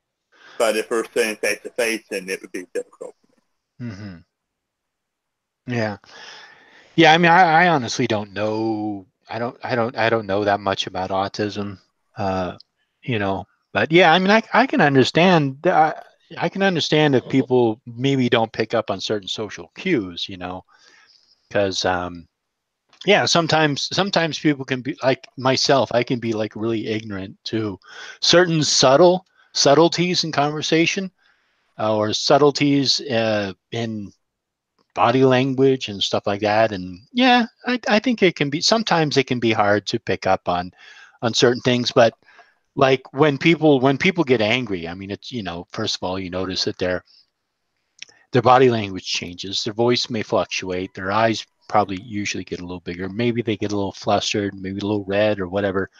Speaker 2: but if we're sitting face to face, then it would be difficult.
Speaker 1: Hmm. Yeah. Yeah. I mean, I honestly don't know. I don't know that much about autism. Uh, you know, but yeah, I mean, I can understand. I can understand if people maybe don't pick up on certain social cues. Because yeah, sometimes people can be like myself. I can be like really ignorant to certain subtleties in conversation, or subtleties in body language and stuff like that. And yeah, I think sometimes it can be hard to pick up on certain things. But like when people get angry, I mean, it's, first of all, you notice that their body language changes, their voice may fluctuate, their eyes probably usually get a little bigger, maybe they get a little flustered, maybe a little red or whatever.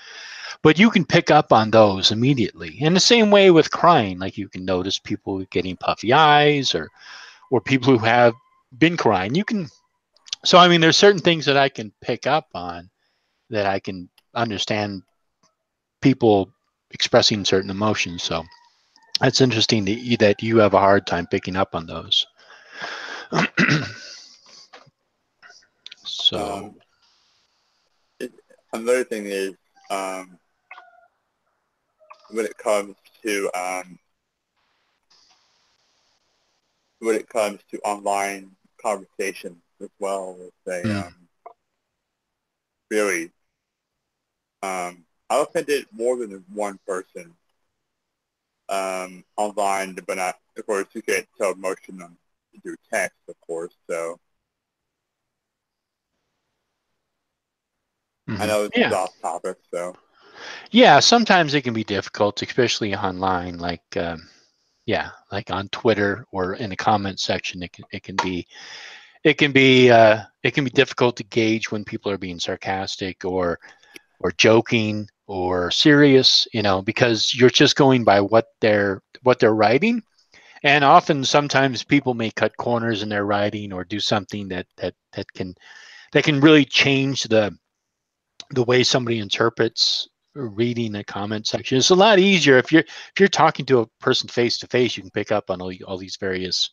Speaker 1: But you can pick up on those immediately. In the same way with crying, like you can notice people getting puffy eyes, or people who have been crying. So I mean, there's certain things that I can pick up on, that I can understand people expressing certain emotions. So that's interesting that you have a hard time picking up on those. So
Speaker 2: Um, it, Another thing is um, when it comes to online conversations as well. It's a
Speaker 1: mm,
Speaker 2: really I've offended more than one person online, but not, of course, you can't tell emotion through text, of course. So I know it's
Speaker 1: Yeah.
Speaker 2: off topic. So
Speaker 1: Yeah, sometimes it can be difficult, especially online, like like on Twitter or in the comment section. It can be difficult to gauge when people are being sarcastic or joking or serious, because you're just going by what they're writing. And often, sometimes people may cut corners in their writing or do something that can really change the way somebody interprets reading the comment section. It's a lot easier if you're talking to a person face to face. You can pick up on all these various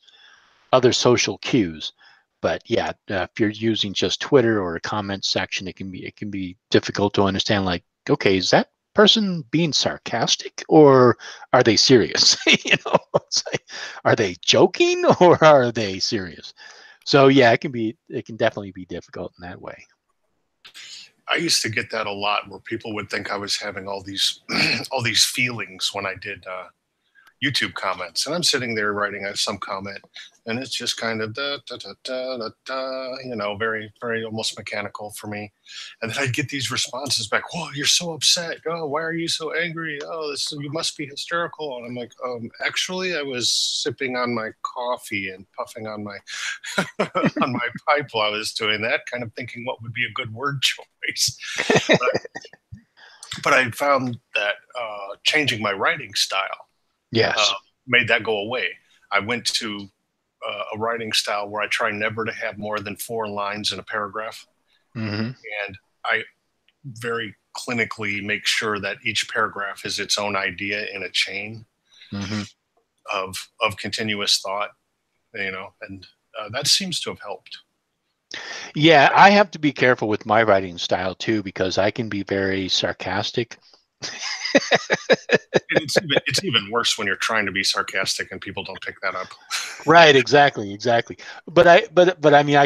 Speaker 1: other social cues. But yeah, if you're using just Twitter or a comment section, it can be difficult to understand. Like, okay, is that person being sarcastic or are they serious? It's like, are they joking or are they serious? So yeah, it can definitely be difficult in that way.
Speaker 3: I used to get that a lot, where people would think I was having all these all these feelings when I did YouTube comments, and I'm sitting there writing some comment, and it's just kind of da, da, da, da, da, da, very, very almost mechanical for me. And then I'd get these responses back. Whoa, you're so upset. Oh, why are you so angry? Oh, you must be hysterical. And I'm like, actually, I was sipping on my coffee and puffing on my on my pipe while I was doing that, kind of thinking what would be a good word choice. But I found that changing my writing style
Speaker 1: Yes.
Speaker 3: made that go away. I went to a writing style where I try never to have more than 4 lines in a paragraph.
Speaker 1: Mm-hmm.
Speaker 3: And I very clinically make sure that each paragraph is its own idea in a chain
Speaker 1: Mm-hmm.
Speaker 3: of continuous thought, and that seems to have helped.
Speaker 1: Yeah, I have to be careful with my writing style too, because I can be very sarcastic.
Speaker 3: It's even worse when you're trying to be sarcastic and people don't pick that up.
Speaker 1: Right, exactly. But I mean,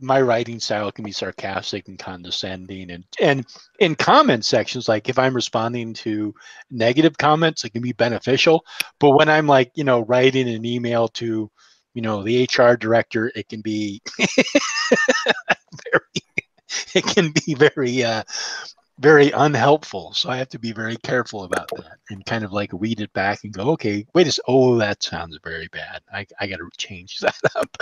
Speaker 1: my writing style can be sarcastic and condescending, and in comment sections, like if I'm responding to negative comments, it can be beneficial. But when I'm like, writing an email to, the HR director, it can be very unhelpful. So I have to be very careful about that and kind of like read it back and go, okay, that sounds very bad. I got to change that up.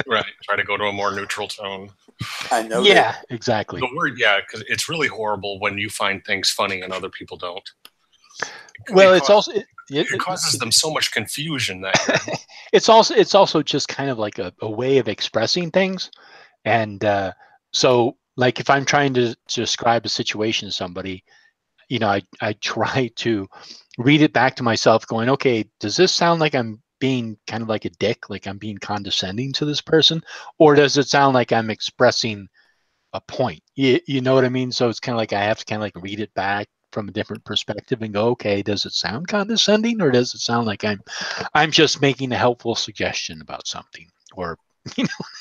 Speaker 3: Right. Try to go to a more neutral tone.
Speaker 2: I know
Speaker 1: Yeah, exactly.
Speaker 3: The word, because it's really horrible when you find things funny and other people don't.
Speaker 1: Well,
Speaker 3: it causes them so much confusion that
Speaker 1: it's also just kind of like a way of expressing things. And so like if I'm trying to describe a situation to somebody, I try to read it back to myself going, okay, does this sound like I'm being kind of like a dick, like I'm being condescending to this person? Or does it sound like I'm expressing a point? You know what I mean? So it's kind of like I have to kind of like read it back from a different perspective and go, okay, does it sound condescending or does it sound like I'm just making a helpful suggestion about something? Or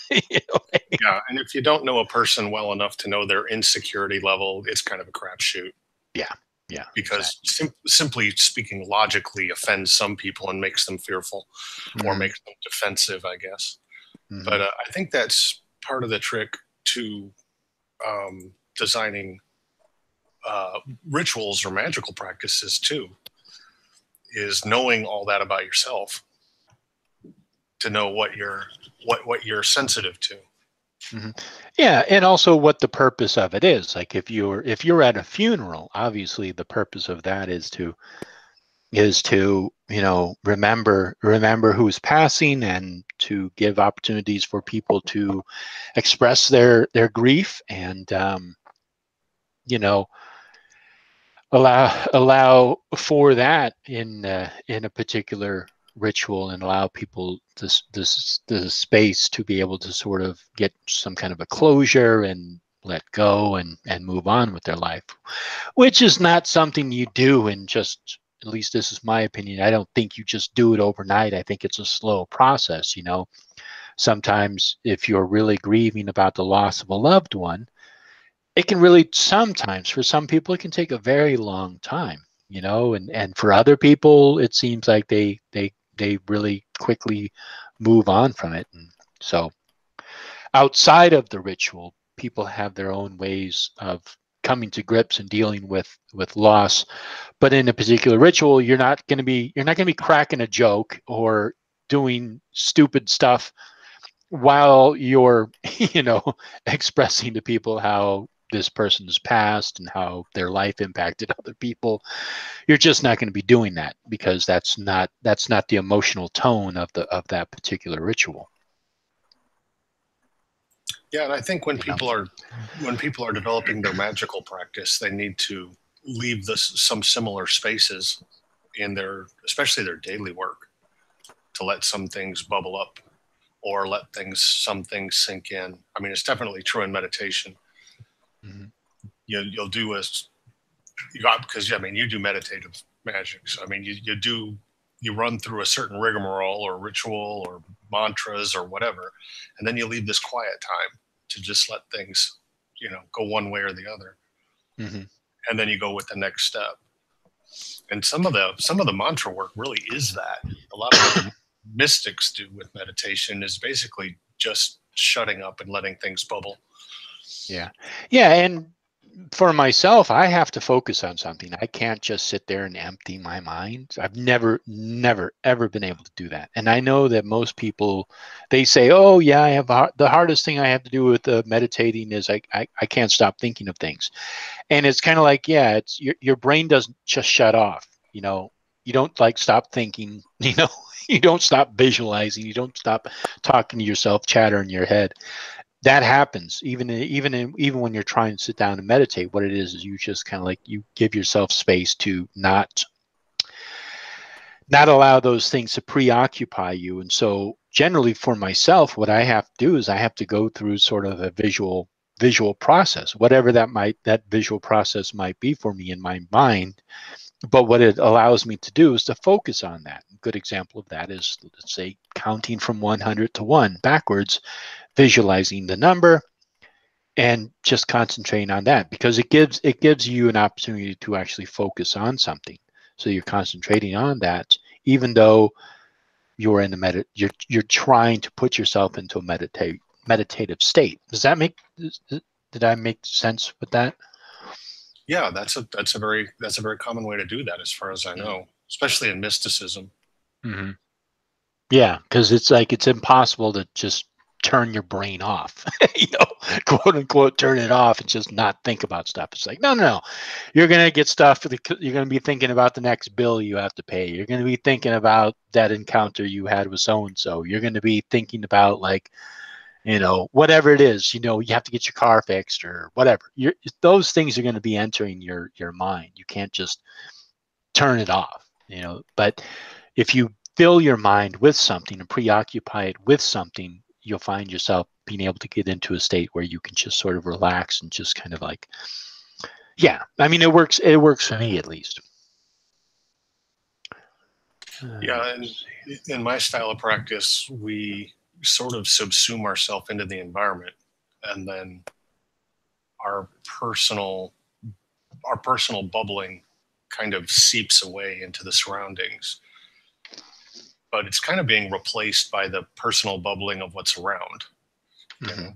Speaker 3: yeah, and if you don't know a person well enough to know their insecurity level, it's kind of a crapshoot.
Speaker 1: Yeah,
Speaker 3: because simply speaking logically offends some people and makes them fearful or makes them defensive, I guess.
Speaker 1: Mm-hmm.
Speaker 3: But I think that's part of the trick to designing rituals or magical practices too, is knowing all that about yourself, to know what you're sensitive to.
Speaker 1: Mm-hmm. Yeah, and also what the purpose of it is. Like if you're at a funeral, obviously the purpose of that is to remember who's passing and to give opportunities for people to express their grief and allow for that in a particular ritual, and allow people the space to be able to sort of get some kind of a closure and let go and move on with their life, which is not something you do in just, at least this is my opinion, I don't think you just do it overnight. I think it's a slow process. Sometimes if you're really grieving about the loss of a loved one, it can really, sometimes for some people, it can take a very long time, you know, and for other people, it seems like they really quickly move on from it. And so outside of the ritual, people have their own ways of coming to grips and dealing with loss. But in a particular ritual, you're not going to be cracking a joke or doing stupid stuff while you're expressing to people how this person's past and how their life impacted other people. You're just not going to be doing that, because that's not the emotional tone of that particular ritual.
Speaker 3: Yeah, and I think when people are developing their magical practice, they need to leave some similar spaces in especially their daily work, to let some things bubble up or let some things sink in. I mean, it's definitely true in meditation.
Speaker 1: Mm-hmm.
Speaker 3: You'll do because I mean, you do meditative magic. So I mean, you run through a certain rigmarole or ritual or mantras or whatever, and then you leave this quiet time to just let things, go one way or the other.
Speaker 1: Mm-hmm.
Speaker 3: And then you go with the next step. And some of the mantra work really is that. A lot of what the mystics do with meditation is basically just shutting up and letting things bubble.
Speaker 1: Yeah. And for myself, I have to focus on something. I can't just sit there and empty my mind. I've never, ever been able to do that. And I know that most people, they say, oh yeah, the hardest thing I have to do with meditating is I can't stop thinking of things. And it's kind of like, yeah, it's your brain doesn't just shut off. You don't like stop thinking, you don't stop visualizing, you don't stop talking to yourself, chatter in your head. That happens even when you're trying to sit down and meditate. What it is you just kind of like, you give yourself space to not allow those things to preoccupy you. And so generally for myself, what I have to do is I have to go through sort of a visual process, whatever that visual process might be for me in my mind. But what it allows me to do is to focus on that. A good example of that is, let's say, counting from 100 to 1 backwards, visualizing the number and just concentrating on that, because it gives you an opportunity to actually focus on something. So you're concentrating on that, even though you're in the you're trying to put yourself into a meditative state. Did I make sense with that?
Speaker 3: Yeah, that's a very common way to do that, as far as I know, especially in mysticism.
Speaker 1: Mm-hmm. Yeah, because it's impossible to just turn your brain off, quote unquote, turn it off and just not think about stuff. It's like, no. You're going to get stuff. You're going to be thinking about the next bill you have to pay. You're going to be thinking about that encounter you had with so-and-so. You're going to be thinking about, like, whatever it is, you have to get your car fixed or whatever. Those things are going to be entering your mind. You can't just turn it off, but if you fill your mind with something and preoccupy it with something, you'll find yourself being able to get into a state where you can just sort of relax and just kind of like, yeah, I mean, it works for me, at least.
Speaker 3: Yeah, and in my style of practice, we sort of subsume ourselves into the environment, and then our personal bubbling kind of seeps away into the surroundings. But it's kind of being replaced by the personal bubbling of what's around.
Speaker 1: Mm-hmm.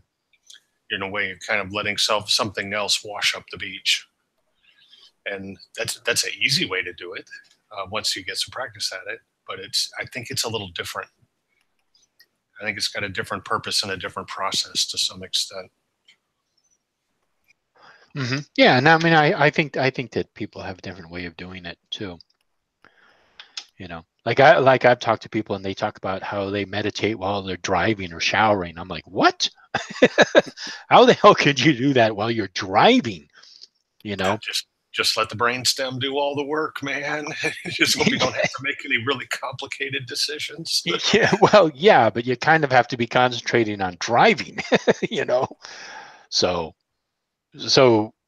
Speaker 3: In a way, you're kind of letting something else wash up the beach. And that's an easy way to do it once you get some practice at it. But I think it's a little different. I think it's got a different purpose and a different process to some extent.
Speaker 1: Mm-hmm. Yeah, and I mean, I think that people have a different way of doing it too. Like I've talked to people and they talk about how they meditate while they're driving or showering. I'm like, what? How the hell could you do that while you're driving?
Speaker 3: Yeah, just let the brainstem do all the work, man. Just hope you don't have to make any really complicated decisions.
Speaker 1: Yeah, well, yeah, but you kind of have to be concentrating on driving, So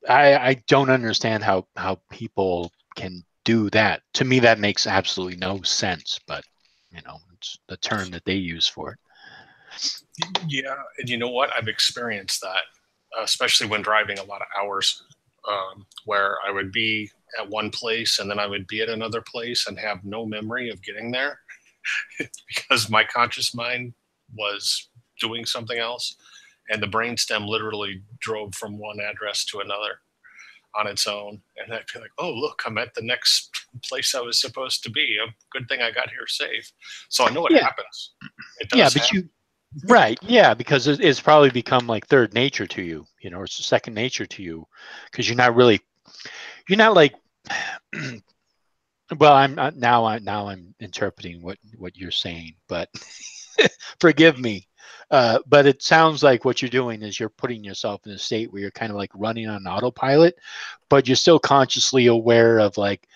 Speaker 1: I don't understand how people can do that. To me, that makes absolutely no sense, but it's the term that they use for it.
Speaker 3: Yeah, and you know what? I've experienced that, especially when driving a lot of hours, where I would be at one place and then I would be at another place and have no memory of getting there because my conscious mind was doing something else. And the brainstem literally drove from one address to another on its own. And I'd be like, oh, look, I'm at the next place I was supposed to be. A good thing I got here safe. So I know what happens. It does happen.
Speaker 1: Right. Yeah. Because it's probably become like third nature to you, you know, or it's second nature to you because you're not like, well, I'm interpreting what you're saying, but forgive me. But it sounds like what you're doing is you're putting yourself in a state where you're kind of like running on autopilot, but you're still consciously aware of like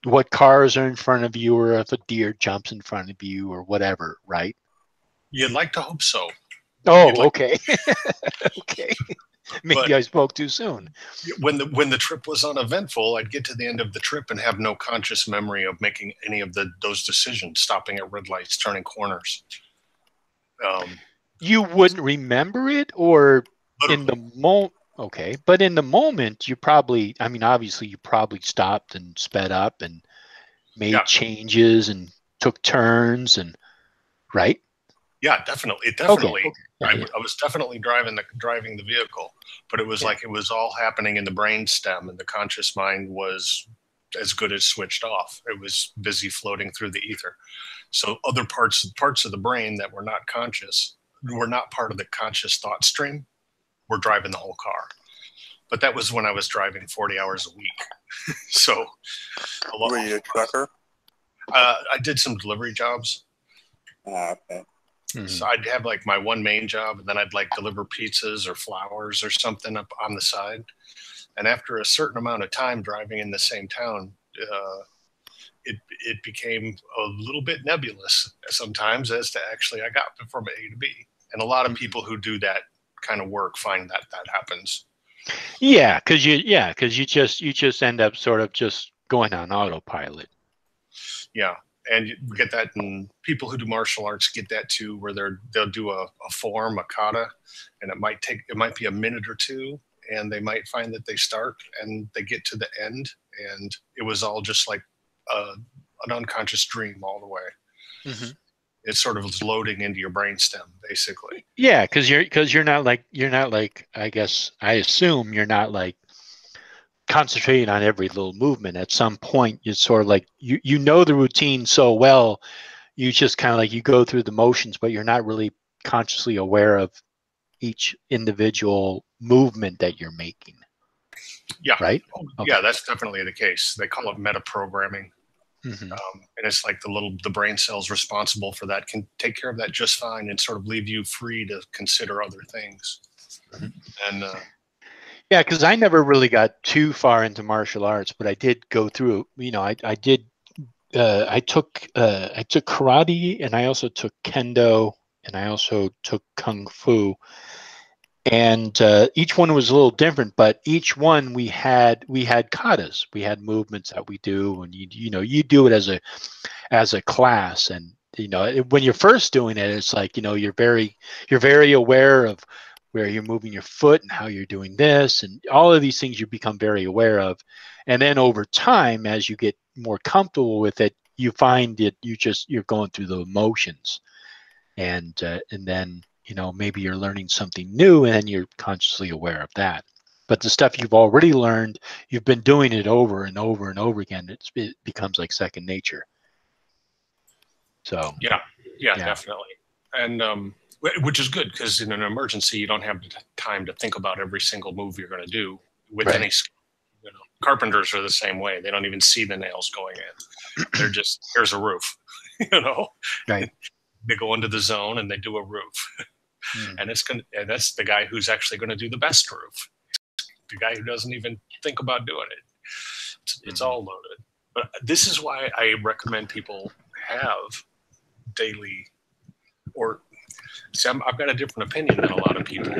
Speaker 1: what cars are in front of you or if a deer jumps in front of you or whatever, right?
Speaker 3: You'd like to hope so.
Speaker 1: Oh, okay. Okay. Maybe I spoke too soon.
Speaker 3: When the trip was uneventful, I'd get to the end of the trip and have no conscious memory of making any of those decisions, stopping at red lights, turning corners.
Speaker 1: You wouldn't remember it, or
Speaker 3: literally.
Speaker 1: in the moment? Okay, but in the moment, you probably, I mean, obviously, you probably stopped and sped up and made changes and took turns and right.
Speaker 3: Yeah, definitely. Okay.
Speaker 1: Yeah.
Speaker 3: I was definitely driving the vehicle, but it was like it was all happening in the brain stem, and the conscious mind was as good as switched off. It was busy floating through the ether. So other parts of the brain that were not conscious, were not part of the conscious thought stream, were driving the whole car. But that was when I was driving 40 hours a week. So a lot.
Speaker 2: Were you a trucker?
Speaker 3: I did some delivery jobs.
Speaker 2: Okay.
Speaker 3: So I'd have like my one main job, and then I'd like deliver pizzas or flowers or something up on the side. And after a certain amount of time driving in the same town, it became a little bit nebulous sometimes as to actually I got from A to B. And a lot of people who do that kind of work find that happens.
Speaker 1: Yeah, because you just end up sort of just going on autopilot.
Speaker 3: Yeah. And you get that, and people who do martial arts get that too, where they'll do a form, a kata, and it might be a minute or two, and they might find that they start and they get to the end, and it was all just like an unconscious dream all the way. Mm-hmm. It sort of is loading into your brainstem, basically.
Speaker 1: Yeah, because you're not like I guess I assume you're not like concentrating on every little movement. At some point, it's sort of like you know the routine so well, you just kind of like you go through the motions, but you're not really consciously aware of each individual movement that you're making.
Speaker 3: Yeah.
Speaker 1: Right.
Speaker 3: Okay. Yeah, that's definitely the case. They call it meta programming. Mm-hmm. And it's like the brain cells responsible for that can take care of that just fine and sort of leave you free to consider other things. Mm-hmm. And
Speaker 1: yeah, because I never really got too far into martial arts, but I did go through. You know, I took karate, and I also took kendo, and I also took kung fu. And each one was a little different, but each one we had katas. We had movements that we do, and you do it as a class. And when you're first doing it, it's like you're very aware of where you're moving your foot and how you're doing this, and all of these things you become very aware of. And then over time, as you get more comfortable with it, you find that you're going through the motions, and then maybe you're learning something new, and then you're consciously aware of that. But the stuff you've already learned, you've been doing it over and over and over again. It becomes like second nature. So
Speaker 3: yeah, definitely. And which is good, because in an emergency, you don't have time to think about every single move you're going to do with any skill. Carpenters are the same way. They don't even see the nails going in. They're just, here's a roof,
Speaker 1: Right.
Speaker 3: They go into the zone and they do a roof. And and that's the guy who's actually going to do the best roof. The guy who doesn't even think about doing it. It's all loaded. But this is why I recommend people have daily, or see, I've got a different opinion than a lot of people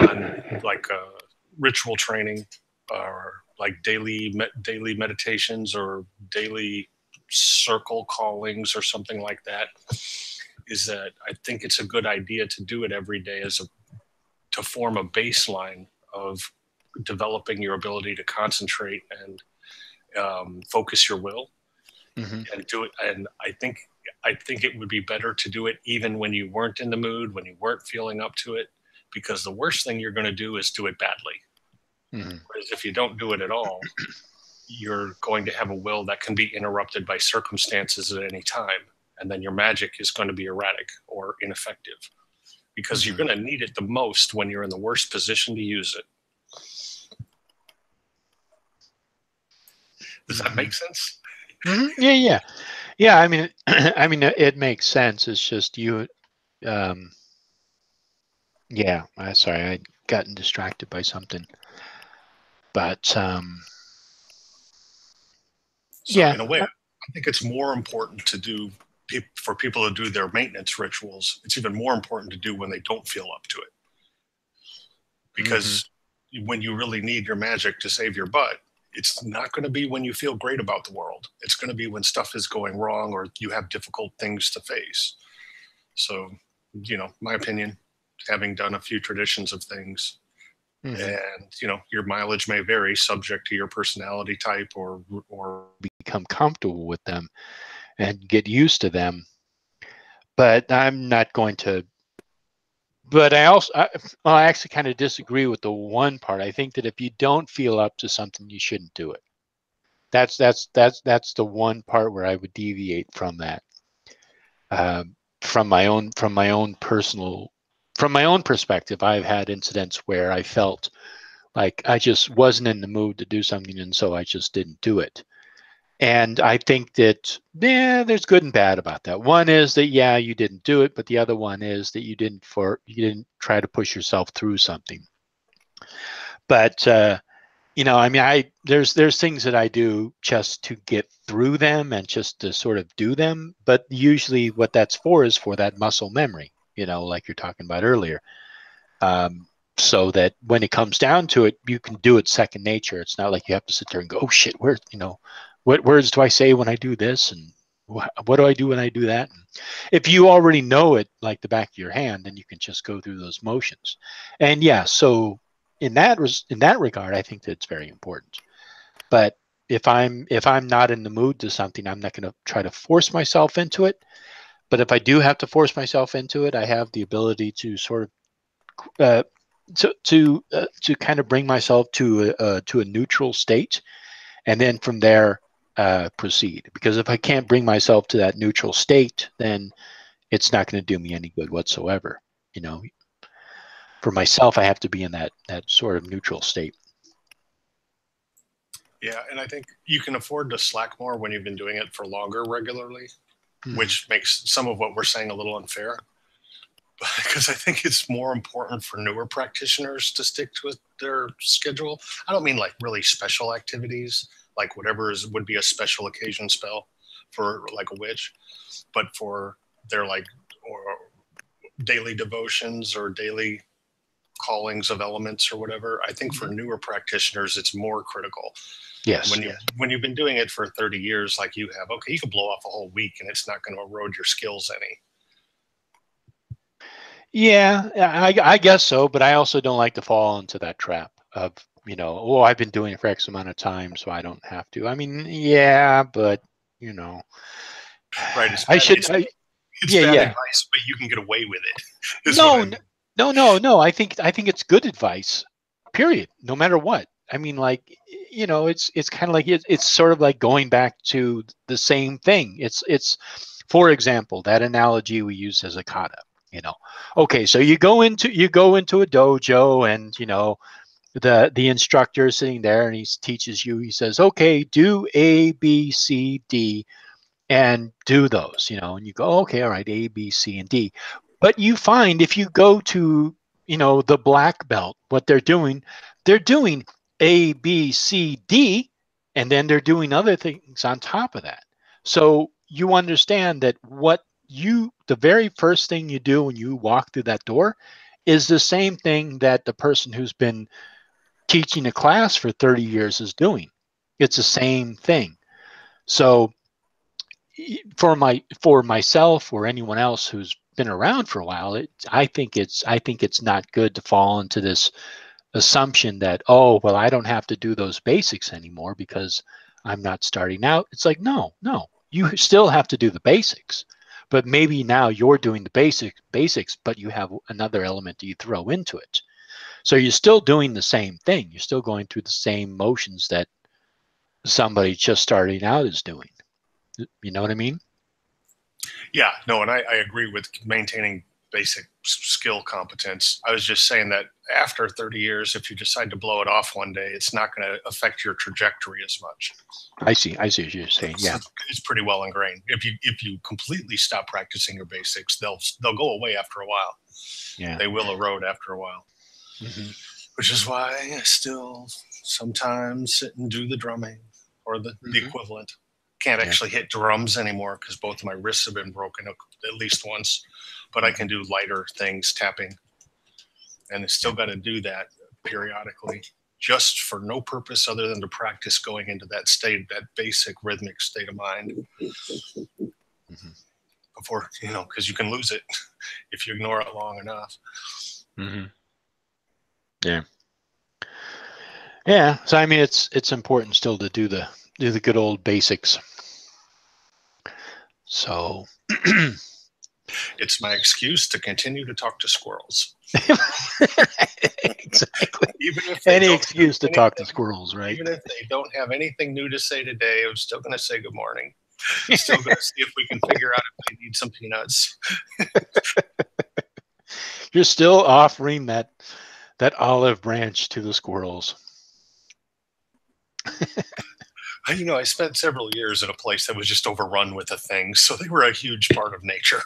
Speaker 3: on like ritual training, or like daily meditations, or daily circle callings, or something like that. Is that I think it's a good idea to do it every day to form a baseline of developing your ability to concentrate focus your will
Speaker 1: Mm-hmm.
Speaker 3: and do it. And I think it would be better to do it even when you weren't in the mood, when you weren't feeling up to it, because the worst thing you're going to do is do it badly.
Speaker 1: Mm-hmm.
Speaker 3: Whereas if you don't do it at all, you're going to have a will that can be interrupted by circumstances at any time. And then your magic is going to be erratic or ineffective, because you're going to need it the most when you're in the worst position to use it. Does that make sense?
Speaker 1: Mm-hmm. Yeah. I mean, it makes sense. It's just you. Yeah. Sorry, I'd gotten distracted by something. But
Speaker 3: So
Speaker 1: yeah,
Speaker 3: in a way, I think it's more important to do for people to do their maintenance rituals. It's even more important to do when they don't feel up to it, because when you really need your magic to save your butt, it's not going to be when you feel great about the world. It's going to be when stuff is going wrong or you have difficult things to face. So, my opinion, having done a few traditions of things, and your mileage may vary subject to your personality type or
Speaker 1: become comfortable with them and get used to them. But I'm not going to. But I actually kind of disagree with the one part. I think that if you don't feel up to something, you shouldn't do it. That's the one part where I would deviate from that. From my own perspective, I've had incidents where I felt like I just wasn't in the mood to do something, and so I just didn't do it. And I think that, there's good and bad about that. One is that, you didn't do it, but the other one is that you didn't try to push yourself through something. But there's things that I do just to get through them and just to sort of do them. But usually, what that's for is for that muscle memory, like you're talking about earlier. So that when it comes down to it, you can do it second nature. It's not like you have to sit there and go, oh shit, what words do I say when I do this? And what do I do when I do that? And if you already know it like the back of your hand, then you can just go through those motions. And so in that regard, I think that it's very important. But if I'm not in the mood to something, I'm not going to try to force myself into it. But if I do have to force myself into it, I have the ability to sort of to kind of bring myself to a neutral state, and then from there proceed. Because if I can't bring myself to that neutral state, then it's not going to do me any good whatsoever. For myself, I have to be in that sort of neutral state.
Speaker 3: Yeah, and I think you can afford to slack more when you've been doing it for longer regularly, which makes some of what we're saying a little unfair. Because I think it's more important for newer practitioners to stick to their schedule. I don't mean like really special activities, like whatever would be a special occasion spell for like a witch, but for their or daily devotions or daily callings of elements or whatever. I think for newer practitioners, it's more critical.
Speaker 1: Yes.
Speaker 3: When you've been doing it for 30 years, like you have, okay, you can blow off a whole week and it's not going to erode your skills any.
Speaker 1: Yeah, I guess so, but I also don't like to fall into that trap of, I've been doing it for X amount of time, so I don't have to. I mean, yeah, but
Speaker 3: right?
Speaker 1: I should.
Speaker 3: It's bad advice, but you can get away with it.
Speaker 1: No. I think it's good advice. Period. No matter what. I mean, like, it's kind of like it's sort of like going back to the same thing. It's for example, that analogy we use as a kata. Okay, so you go into a dojo, and the instructor is sitting there, and he teaches you. He says, okay, do A, B, C, D, and do those. And you go, okay, all right, A, B, C, and D. But you find if you go to the black belt, what they're doing A, B, C, D, and then they're doing other things on top of that. So you understand that the very first thing you do when you walk through that door is the same thing that the person who's been teaching a class for 30 years is doing. It's the same thing. So for myself or anyone else who's been around for a while, I think it's not good to fall into this assumption that, oh, well, I don't have to do those basics anymore because I'm not starting out. It's like, no, you still have to do the basics, but maybe now you're doing the basics, but you have another element that you throw into it. So you're still doing the same thing. You're still going through the same motions that somebody just starting out is doing. You know what I mean?
Speaker 3: Yeah, no, and I agree with maintaining basic skill competence. I was just saying that after 30 years, if you decide to blow it off one day, it's not going to affect your trajectory as much.
Speaker 1: I see what you're saying. Yeah,
Speaker 3: it's pretty well ingrained. If you completely stop practicing your basics, they'll go away after a while.
Speaker 1: Yeah,
Speaker 3: they will erode after a while.
Speaker 1: Mm-hmm.
Speaker 3: Which is why I still sometimes sit and do the drumming or the equivalent. Can't actually hit drums anymore because both of my wrists have been broken at least once, but I can do lighter things, tapping, and I still got to do that periodically, just for no purpose other than to practice going into that state, that basic rhythmic state of mind. Before, because you can lose it if you ignore it long enough.
Speaker 1: Yeah. So I mean, it's important still to do the good old basics. So
Speaker 3: it's my excuse to continue to talk to squirrels.
Speaker 1: Exactly.
Speaker 3: Even if
Speaker 1: any excuse to talk to squirrels, right?
Speaker 3: Even if they don't have anything new to say today, I'm still going to say good morning. Still going to see if we can figure out if they need some peanuts.
Speaker 1: You're still offering that olive branch to the squirrels.
Speaker 3: I spent several years in a place that was just overrun with the things, so they were a huge part of nature.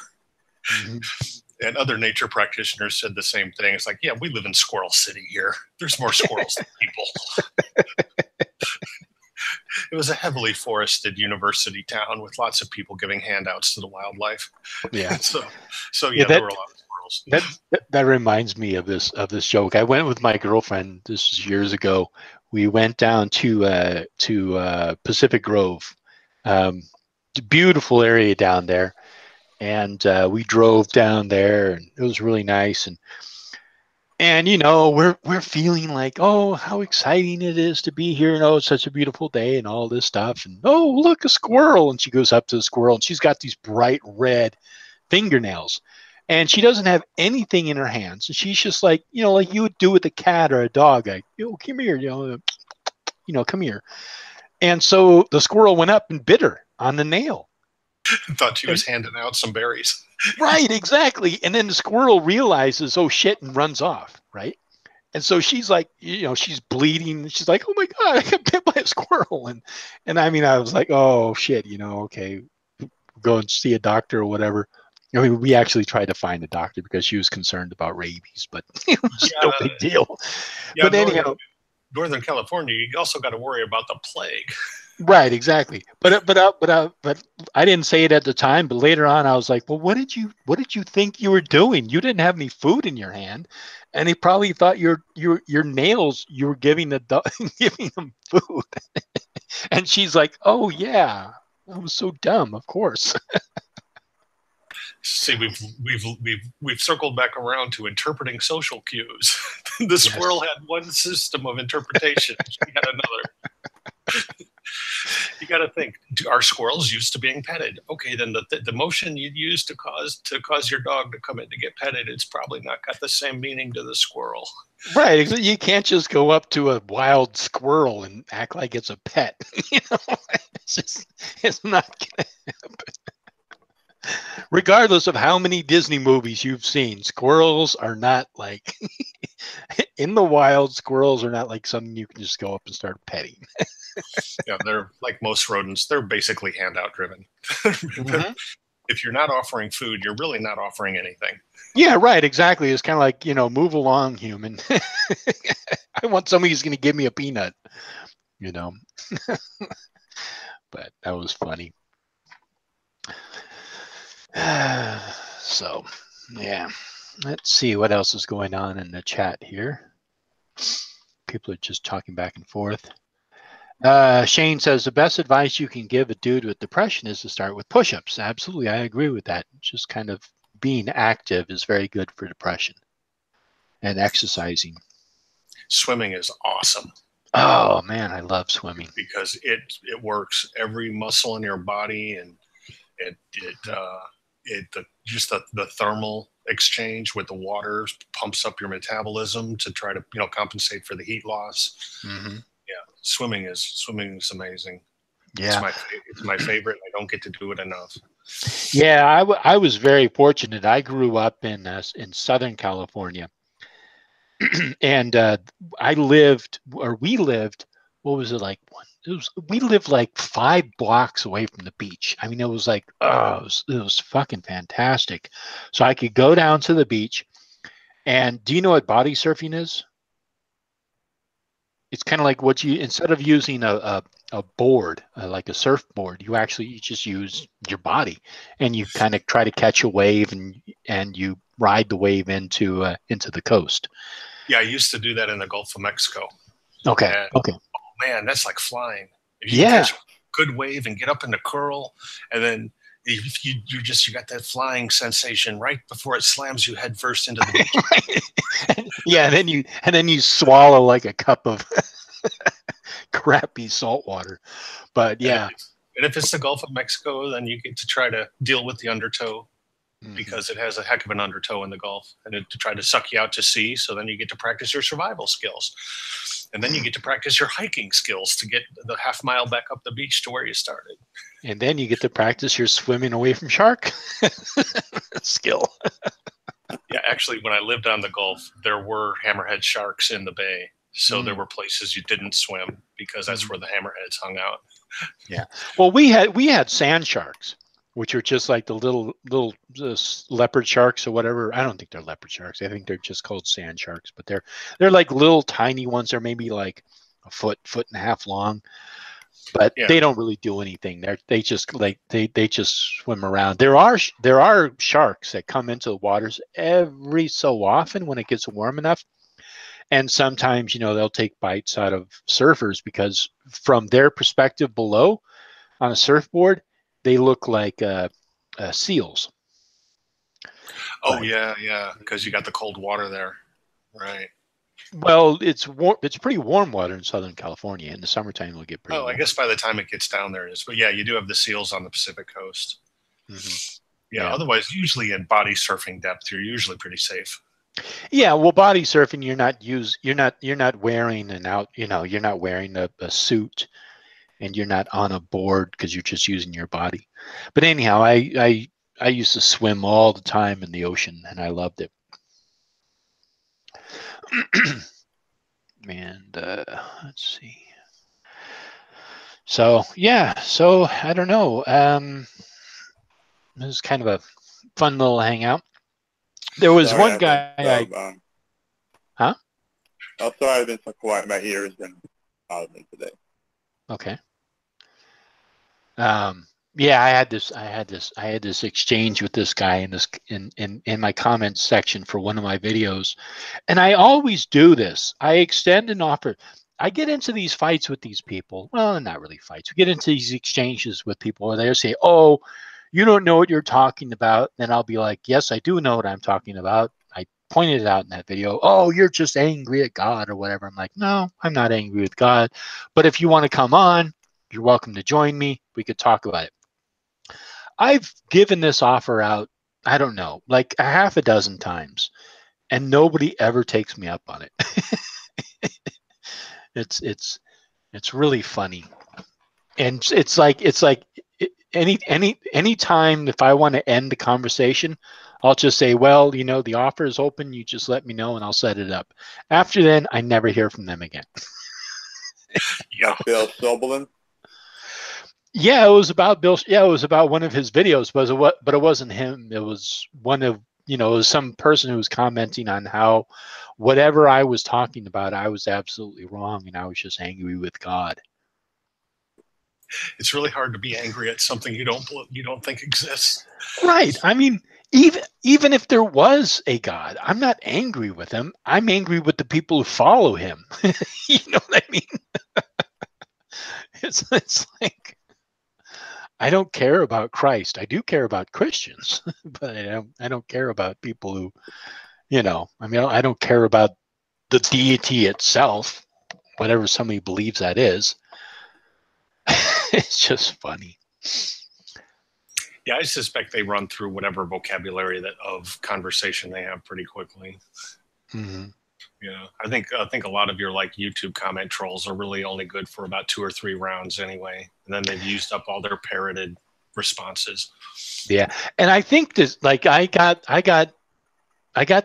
Speaker 3: And other nature practitioners said the same thing. It's like, yeah, we live in Squirrel City here. There's more squirrels than people. It was a heavily forested university town with lots of people giving handouts to the wildlife.
Speaker 1: Yeah.
Speaker 3: So yeah, there were a lot of squirrels.
Speaker 1: That reminds me of this joke. I went with my girlfriend. This was years ago. We went down to Pacific Grove, beautiful area down there, and we drove down there, and it was really nice. And we're feeling like, oh, how exciting it is to be here. It's such a beautiful day and all this stuff. And oh, look, a squirrel. And she goes up to the squirrel, and she's got these bright red fingernails. And she doesn't have anything in her hands. And she's just like, like you would do with a cat or a dog. Like, come here, come here. And so the squirrel went up and bit her on the nail.
Speaker 3: Thought she was handing out some berries.
Speaker 1: Right, exactly. And then the squirrel realizes, oh shit, and runs off, right? And so she's like, she's bleeding. She's like, oh my God, I got bit by a squirrel. And I mean, I was like, oh shit, okay, go and see a doctor or whatever. I mean, we actually tried to find a doctor because she was concerned about rabies, but it was no big deal.
Speaker 3: Yeah,
Speaker 1: but anyhow,
Speaker 3: Northern California, you also got to worry about the plague.
Speaker 1: Right, exactly. But I didn't say it at the time. But later on, I was like, well, what did you think you were doing? You didn't have any food in your hand, and he probably thought your nails you were giving giving them food. And she's like, oh yeah, I was so dumb. Of course.
Speaker 3: See, we've circled back around to interpreting social cues. The squirrel had one system of interpretation. She had another. You got to think: are squirrels used to being petted? Okay, then the motion you'd use to cause your dog to come in to get petted, it's probably not got the same meaning to the squirrel.
Speaker 1: Right. You can't just go up to a wild squirrel and act like it's a pet. It's not gonna happen. Regardless of how many Disney movies you've seen, squirrels are not like in the wild. Squirrels are not like something you can just go up and start petting.
Speaker 3: Yeah, they're like most rodents. They're basically handout driven. If you're not offering food, you're really not offering anything.
Speaker 1: Yeah, right. Exactly. It's kind of like, move along, human. I want somebody who's going to give me a peanut, But that was funny. So, yeah. Let's see what else is going on in the chat here. People are just talking back and forth. Shane says the best advice you can give a dude with depression is to start with push-ups. Absolutely, I agree with that. Just kind of being active is very good for depression, and exercising.
Speaker 3: Swimming is awesome.
Speaker 1: Oh man, I love swimming.
Speaker 3: because it works every muscle in your body, and just the thermal exchange with the water pumps up your metabolism to try to compensate for the heat loss.
Speaker 1: Mm-hmm.
Speaker 3: Yeah, swimming is amazing.
Speaker 1: Yeah.
Speaker 3: It's my favorite. I don't get to do it enough.
Speaker 1: Yeah, I was very fortunate. I grew up in Southern California, and we lived. What was it like? We lived like 5 blocks away from the beach. I mean, it was like, oh, it was fucking fantastic. So I could go down to the beach. And do you know what body surfing is? It's kind of like what you, instead of using a board, like a surfboard, you just use your body, and you kind of try to catch a wave, and you ride the wave into the coast.
Speaker 3: Yeah, I used to do that in the Gulf of Mexico.
Speaker 1: Okay.
Speaker 3: And,
Speaker 1: Okay.
Speaker 3: oh man, that's like flying. If you
Speaker 1: Yeah.
Speaker 3: catch a good wave and get up in the curl, and then if you got that flying sensation right before it slams you head first into the beach.
Speaker 1: Yeah, and then you swallow like a cup of crappy salt water. But yeah.
Speaker 3: And if it's the Gulf of Mexico, then you get to try to deal with the undertow,
Speaker 1: Mm-hmm.
Speaker 3: because it has a heck of an undertow in the Gulf, and to try to suck you out to sea. So then you get to practice your survival skills. And then you get to practice your hiking skills to get the half-mile back up the beach to where you started.
Speaker 1: And then you get to practice your swimming away from shark skill.
Speaker 3: Yeah, actually, when I lived on the Gulf, there were hammerhead sharks in the bay. So there were places you didn't swim because that's where the hammerheads hung out.
Speaker 1: Yeah. Well, we had sand sharks, which are just like the little leopard sharks or whatever. I don't think they're leopard sharks. I think they're just called sand sharks, but they're like little tiny ones. They're maybe like a foot and a half long, but they don't really do anything. They just swim around. There are sharks that come into the waters every so often when it gets warm enough. And sometimes, they'll take bites out of surfers because from their perspective below on a surfboard, they look like seals.
Speaker 3: Oh, yeah, because you got the cold water there. Right.
Speaker 1: Well, it's warm. It's pretty warm water in Southern California. In the summertime, it'll get pretty warm.
Speaker 3: I guess by the time it gets down there, it is. But yeah, you do have the seals on the Pacific coast.
Speaker 1: Mm-hmm.
Speaker 3: Yeah, otherwise, usually in body surfing depth, you're usually pretty safe.
Speaker 1: Yeah, well, body surfing, you're not wearing you're not wearing a suit, and you're not on a board because you're just using your body. But anyhow, I used to swim all the time in the ocean, and I loved it. And let's see. So yeah, so I don't know. This is kind of a fun little hangout. There was one guy. Huh?
Speaker 2: Oh, sorry, I've been so quiet. My ears been bothering me today.
Speaker 1: Okay. Yeah, I had this exchange with this guy in my comments section for one of my videos, and I always do this. I extend an offer. I get into these fights with these people. Well, not really fights. We get into these exchanges with people where they say, "Oh, you don't know what you're talking about." Then I'll be like, "Yes, I do know what I'm talking about. I pointed it out in that video." "Oh, you're just angry at God or whatever." I'm like, "No, I'm not angry with God. But if you want to come on, you're welcome to join me. We could talk about it." I've given this offer out, I don't know, like a half a dozen times, and nobody ever takes me up on it. It's really funny. And it's like any time if I want to end the conversation, I'll just say, "Well, the offer is open. You just let me know and I'll set it up." After then, I never hear from them again.
Speaker 2: Yeah, Bill Sobelin.
Speaker 1: Yeah, it was about Bill. Yeah, it was about one of his videos, but it wasn't him. It was one of, it was some person who was commenting on how whatever I was talking about, I was absolutely wrong, and I was just angry with God.
Speaker 3: It's really hard to be angry at something you don't think exists.
Speaker 1: Right. I mean, even if there was a God, I'm not angry with him. I'm angry with the people who follow him. You know what I mean? It's like, I don't care about Christ. I do care about Christians, but I don't care about people who, I don't care about the deity itself. whatever somebody believes that is. It's just funny.
Speaker 3: Yeah, I suspect they run through whatever vocabulary of conversation they have pretty quickly.
Speaker 1: Mm-hmm.
Speaker 3: Yeah, I think a lot of your like YouTube comment trolls are really only good for about 2 or 3 rounds anyway, and then they've used up all their parroted responses.
Speaker 1: Yeah, and I think this, like, I got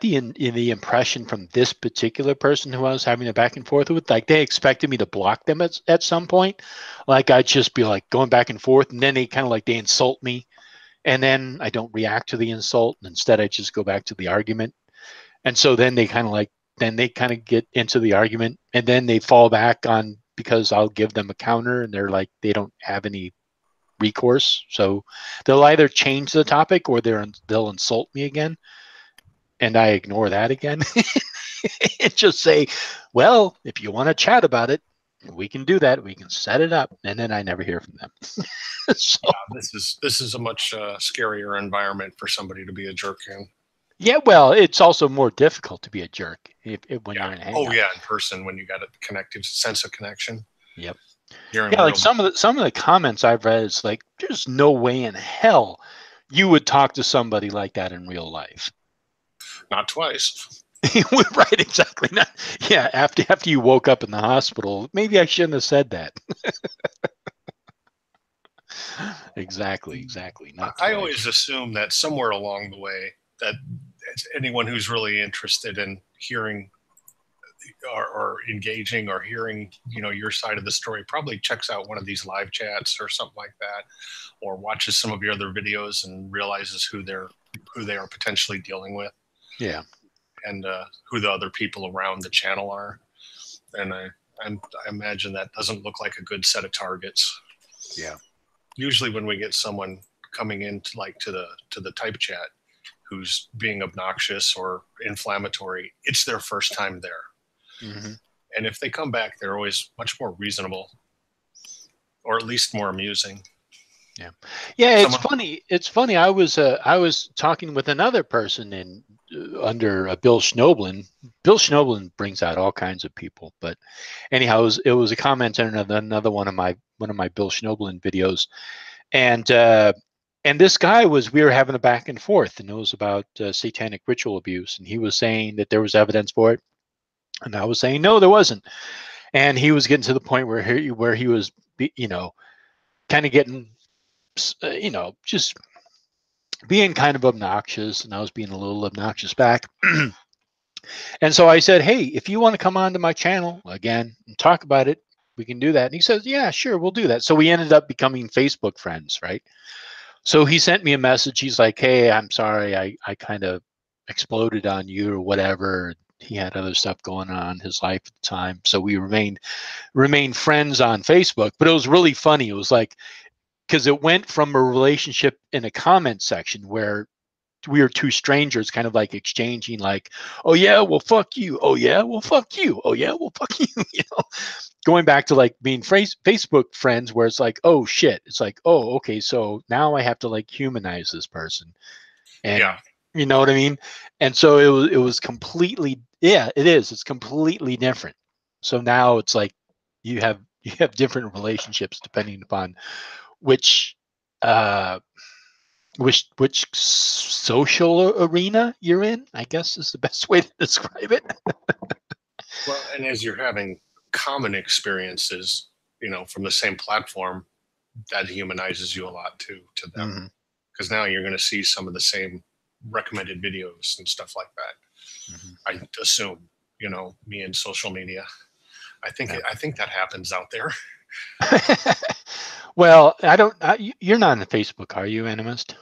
Speaker 1: the impression from this particular person who I was having a back and forth with, like they expected me to block them at some point. Like I'd just be like going back and forth, and then they kind of like they insult me, and then I don't react to the insult, and instead I just go back to the argument. And so then they kind of get into the argument, and then they fall back on because I'll give them a counter, and they're like they don't have any recourse, so they'll either change the topic or they'll insult me again, and I ignore that again. And just say, well, if you want to chat about it, we can do that. We can set it up. And then I never hear from them. So,
Speaker 3: yeah, this is a much scarier environment for somebody to be a jerk in.
Speaker 1: Yeah, well, it's also more difficult to be a jerk when you're in Hangout.
Speaker 3: Oh yeah, in person when you got a connective sense of connection.
Speaker 1: Yep.
Speaker 3: Yeah,
Speaker 1: like some of the comments I've read, it's like there's no way in hell you would talk to somebody like that in real life.
Speaker 3: Not twice.
Speaker 1: Right, exactly. Not, yeah, after you woke up in the hospital, maybe I shouldn't have said that. Exactly.
Speaker 3: I always assume that somewhere along the way that anyone who's really interested in hearing or engaging or hearing, your side of the story probably checks out one of these live chats or something like that, or watches some of your other videos and realizes who they are potentially dealing with.
Speaker 1: Yeah.
Speaker 3: And who the other people around the channel are. And I imagine that doesn't look like a good set of targets.
Speaker 1: Yeah.
Speaker 3: Usually when we get someone coming in to the type chat who's being obnoxious or inflammatory, it's their first time there.
Speaker 1: Mm-hmm.
Speaker 3: And if they come back, they're always much more reasonable, or at least more amusing.
Speaker 1: Yeah. It's funny. It's funny. I was talking with another person under Bill Schnoblin. Bill Schnoblin brings out all kinds of people, but anyhow, it was a comment on another one of my Bill Schnoblin videos, and this guy we were having a back and forth, and it was about satanic ritual abuse, and he was saying that there was evidence for it, and I was saying no, there wasn't, and he was getting to the point where he was, kind of getting, just being kind of obnoxious, and I was being a little obnoxious back. And so I said, hey, if you want to come onto my channel again and talk about it, we can do that. And he says, yeah, sure, we'll do that. So we ended up becoming Facebook friends, right? So he sent me a message. He's like, hey, I'm sorry, I kind of exploded on you or whatever. He had other stuff going on in his life at the time. So we remained friends on Facebook. But it was really funny. It was like, because it went from a relationship in a comment section where we were two strangers kind of like exchanging like, oh yeah, well fuck you, oh yeah, well fuck you, oh yeah, well fuck you, going back to like being Facebook friends where it's like, oh shit, it's like, oh okay, so now I have to like humanize this person, and you know what I mean. And so it was completely, it's completely different. So now it's like you have different relationships depending upon which social arena you're in, I guess, is the best way to describe it.
Speaker 3: Well, and as you're having common experiences, from the same platform, that humanizes you a lot too to them, because now you're going to see some of the same recommended videos and stuff like that. I assume, me and social media. I think that happens out there.
Speaker 1: Well, you're not on Facebook, are you, Animist?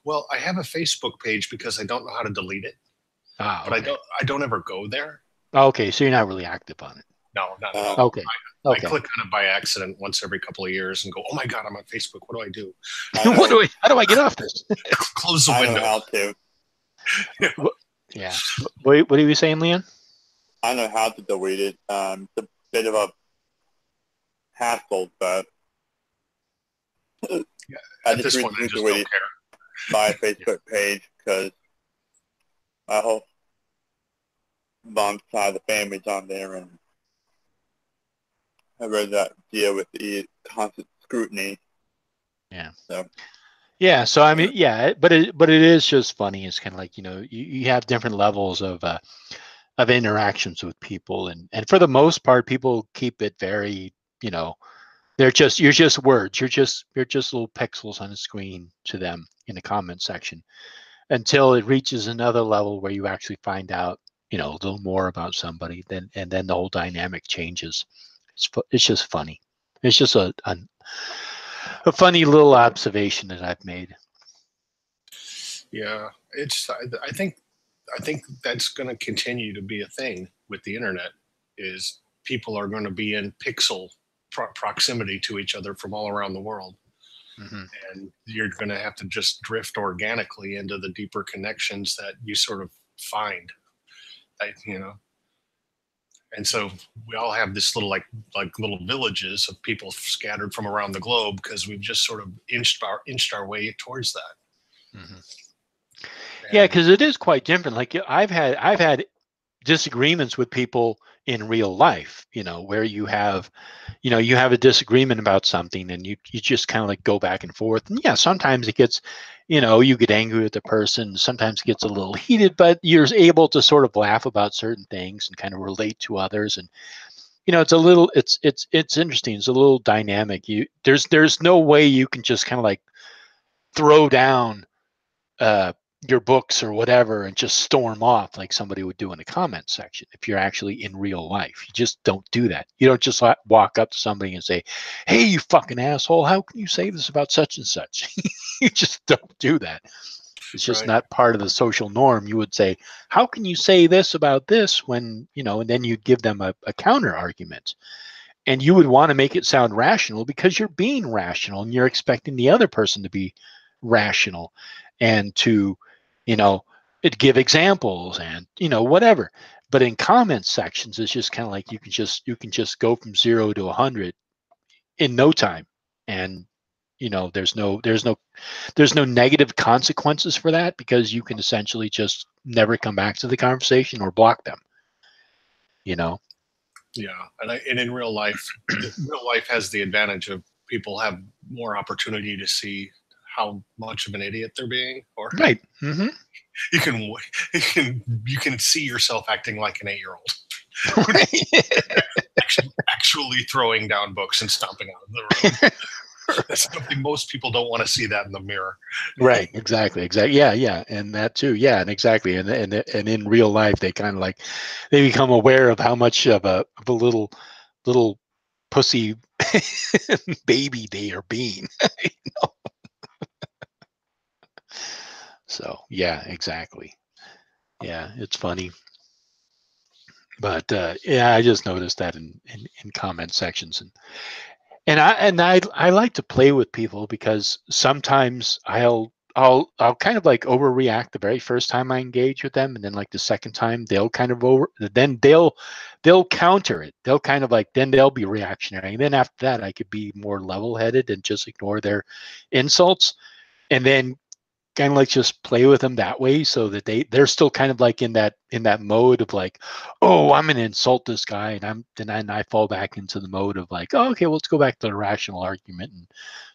Speaker 3: Well, I have a Facebook page because I don't know how to delete it.
Speaker 1: Okay.
Speaker 3: But I don't ever go there.
Speaker 1: Okay, so you're not really active on it.
Speaker 3: No, not at all.
Speaker 1: Okay.
Speaker 3: I click on it by accident once every couple of years and go, oh my God, I'm on Facebook. What do I do?
Speaker 1: How do I get off this?
Speaker 3: Close the window.
Speaker 2: I know how to.
Speaker 1: Yeah. What are you saying, Leon?
Speaker 2: I know how to delete it. It's a bit of a hassle, but I just recently deleted my Facebook page because my whole mom's side of the family's on there, and I'd rather deal with the constant scrutiny.
Speaker 1: Yeah.
Speaker 2: So.
Speaker 1: Yeah. So I mean, yeah, but it is just funny. It's kind of like, you have different levels of interactions with people, and for the most part, people keep it very, you're just words. You're just little pixels on a screen to them in the comment section until it reaches another level where you actually find out, a little more about somebody. Then the whole dynamic changes. It's just funny. It's just a funny little observation that I've made.
Speaker 3: Yeah, I think that's going to continue to be a thing with the internet. Is people are going to be in pixel proximity to each other from all around the world,
Speaker 1: Mm-hmm.
Speaker 3: and you're going to have to just drift organically into the deeper connections that you sort of find. And so we all have this little like little villages of people scattered from around the globe because we've just sort of inched our way towards that.
Speaker 1: Mm-hmm. Yeah, because it is quite different. Like I've had disagreements with people in real life, where you have a disagreement about something, and you just kind of like go back and forth. And yeah, sometimes it gets, you get angry with the person. Sometimes it gets a little heated, but you're able to sort of laugh about certain things and kind of relate to others. And it's interesting. It's a little dynamic. There's no way you can just kind of like throw down uh, your books or whatever and just storm off like somebody would do in the comment section. If you're actually in real life, you just don't do that. You don't just walk up to somebody and say, "Hey, you fucking asshole, how can you say this about such and such?" You just don't do that. It's just
Speaker 3: Right.
Speaker 1: not part of the social norm. You would say, "How can you say this about this?" when, and then you'd give them a counter argument. And you would want to make it sound rational because you're being rational and you're expecting the other person to be rational and to, give examples and, whatever. But in comment sections, it's just kind of like you can just go from 0 to 100 in no time. And, there's no negative consequences for that because you can essentially just never come back to the conversation or block them, you know?
Speaker 3: Yeah, and in real life, real life has the advantage of people have more opportunity to see how much of an idiot they're being, or
Speaker 1: Right. Mm-hmm.
Speaker 3: you can you can see yourself acting like an 8-year-old, actually throwing down books and stomping out of the room. That's something most people don't want to see that in the mirror.
Speaker 1: Right, exactly. Yeah, and that too. Yeah, and exactly. And in real life, they kind of like they become aware of how much of a little pussy baby they are being. So yeah, exactly. Yeah, it's funny. But yeah, I just noticed that in comment sections, and I like to play with people because sometimes I'll kind of like overreact the very first time I engage with them, and then like the second time they'll kind of they'll counter it. They'll kind of like then they'll be reactionary, and then after that I could be more level headed and just ignore their insults, and then kind of like just play with them that way so that they're still kind of like in that mode of like, oh, I'm gonna insult this guy, and I fall back into the mode of like, oh, okay, well, let's go back to the rational argument and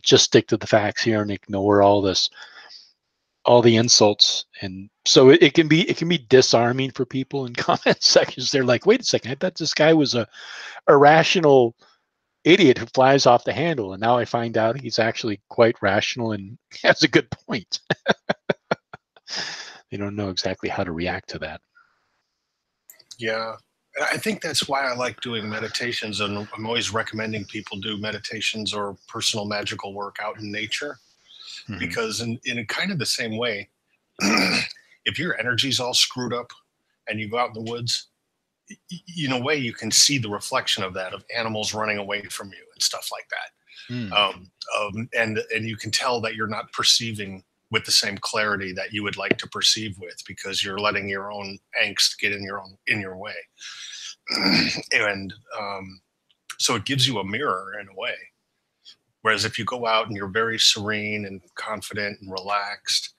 Speaker 1: just stick to the facts here and ignore all the insults. And so it can be disarming for people in comment sections. They're like, wait a second, I thought this guy was a rational idiot who flies off the handle, and now I find out he's actually quite rational and has a good point. They don't know exactly how to react to that.
Speaker 3: Yeah. And I think that's why I like doing meditations, and I'm always recommending people do meditations or personal magical work out in nature,
Speaker 1: Mhm.
Speaker 3: because in kind of the same way, if your energy's all screwed up and you go out in the woods, in a way you can see the reflection of that, of animals running away from you and stuff like that.
Speaker 1: Mm.
Speaker 3: And you can tell that you're not perceiving with the same clarity that you would like to perceive with, because you're letting your own angst get in your way. And so it gives you a mirror in a way. Whereas if you go out and you're very serene and confident and relaxed,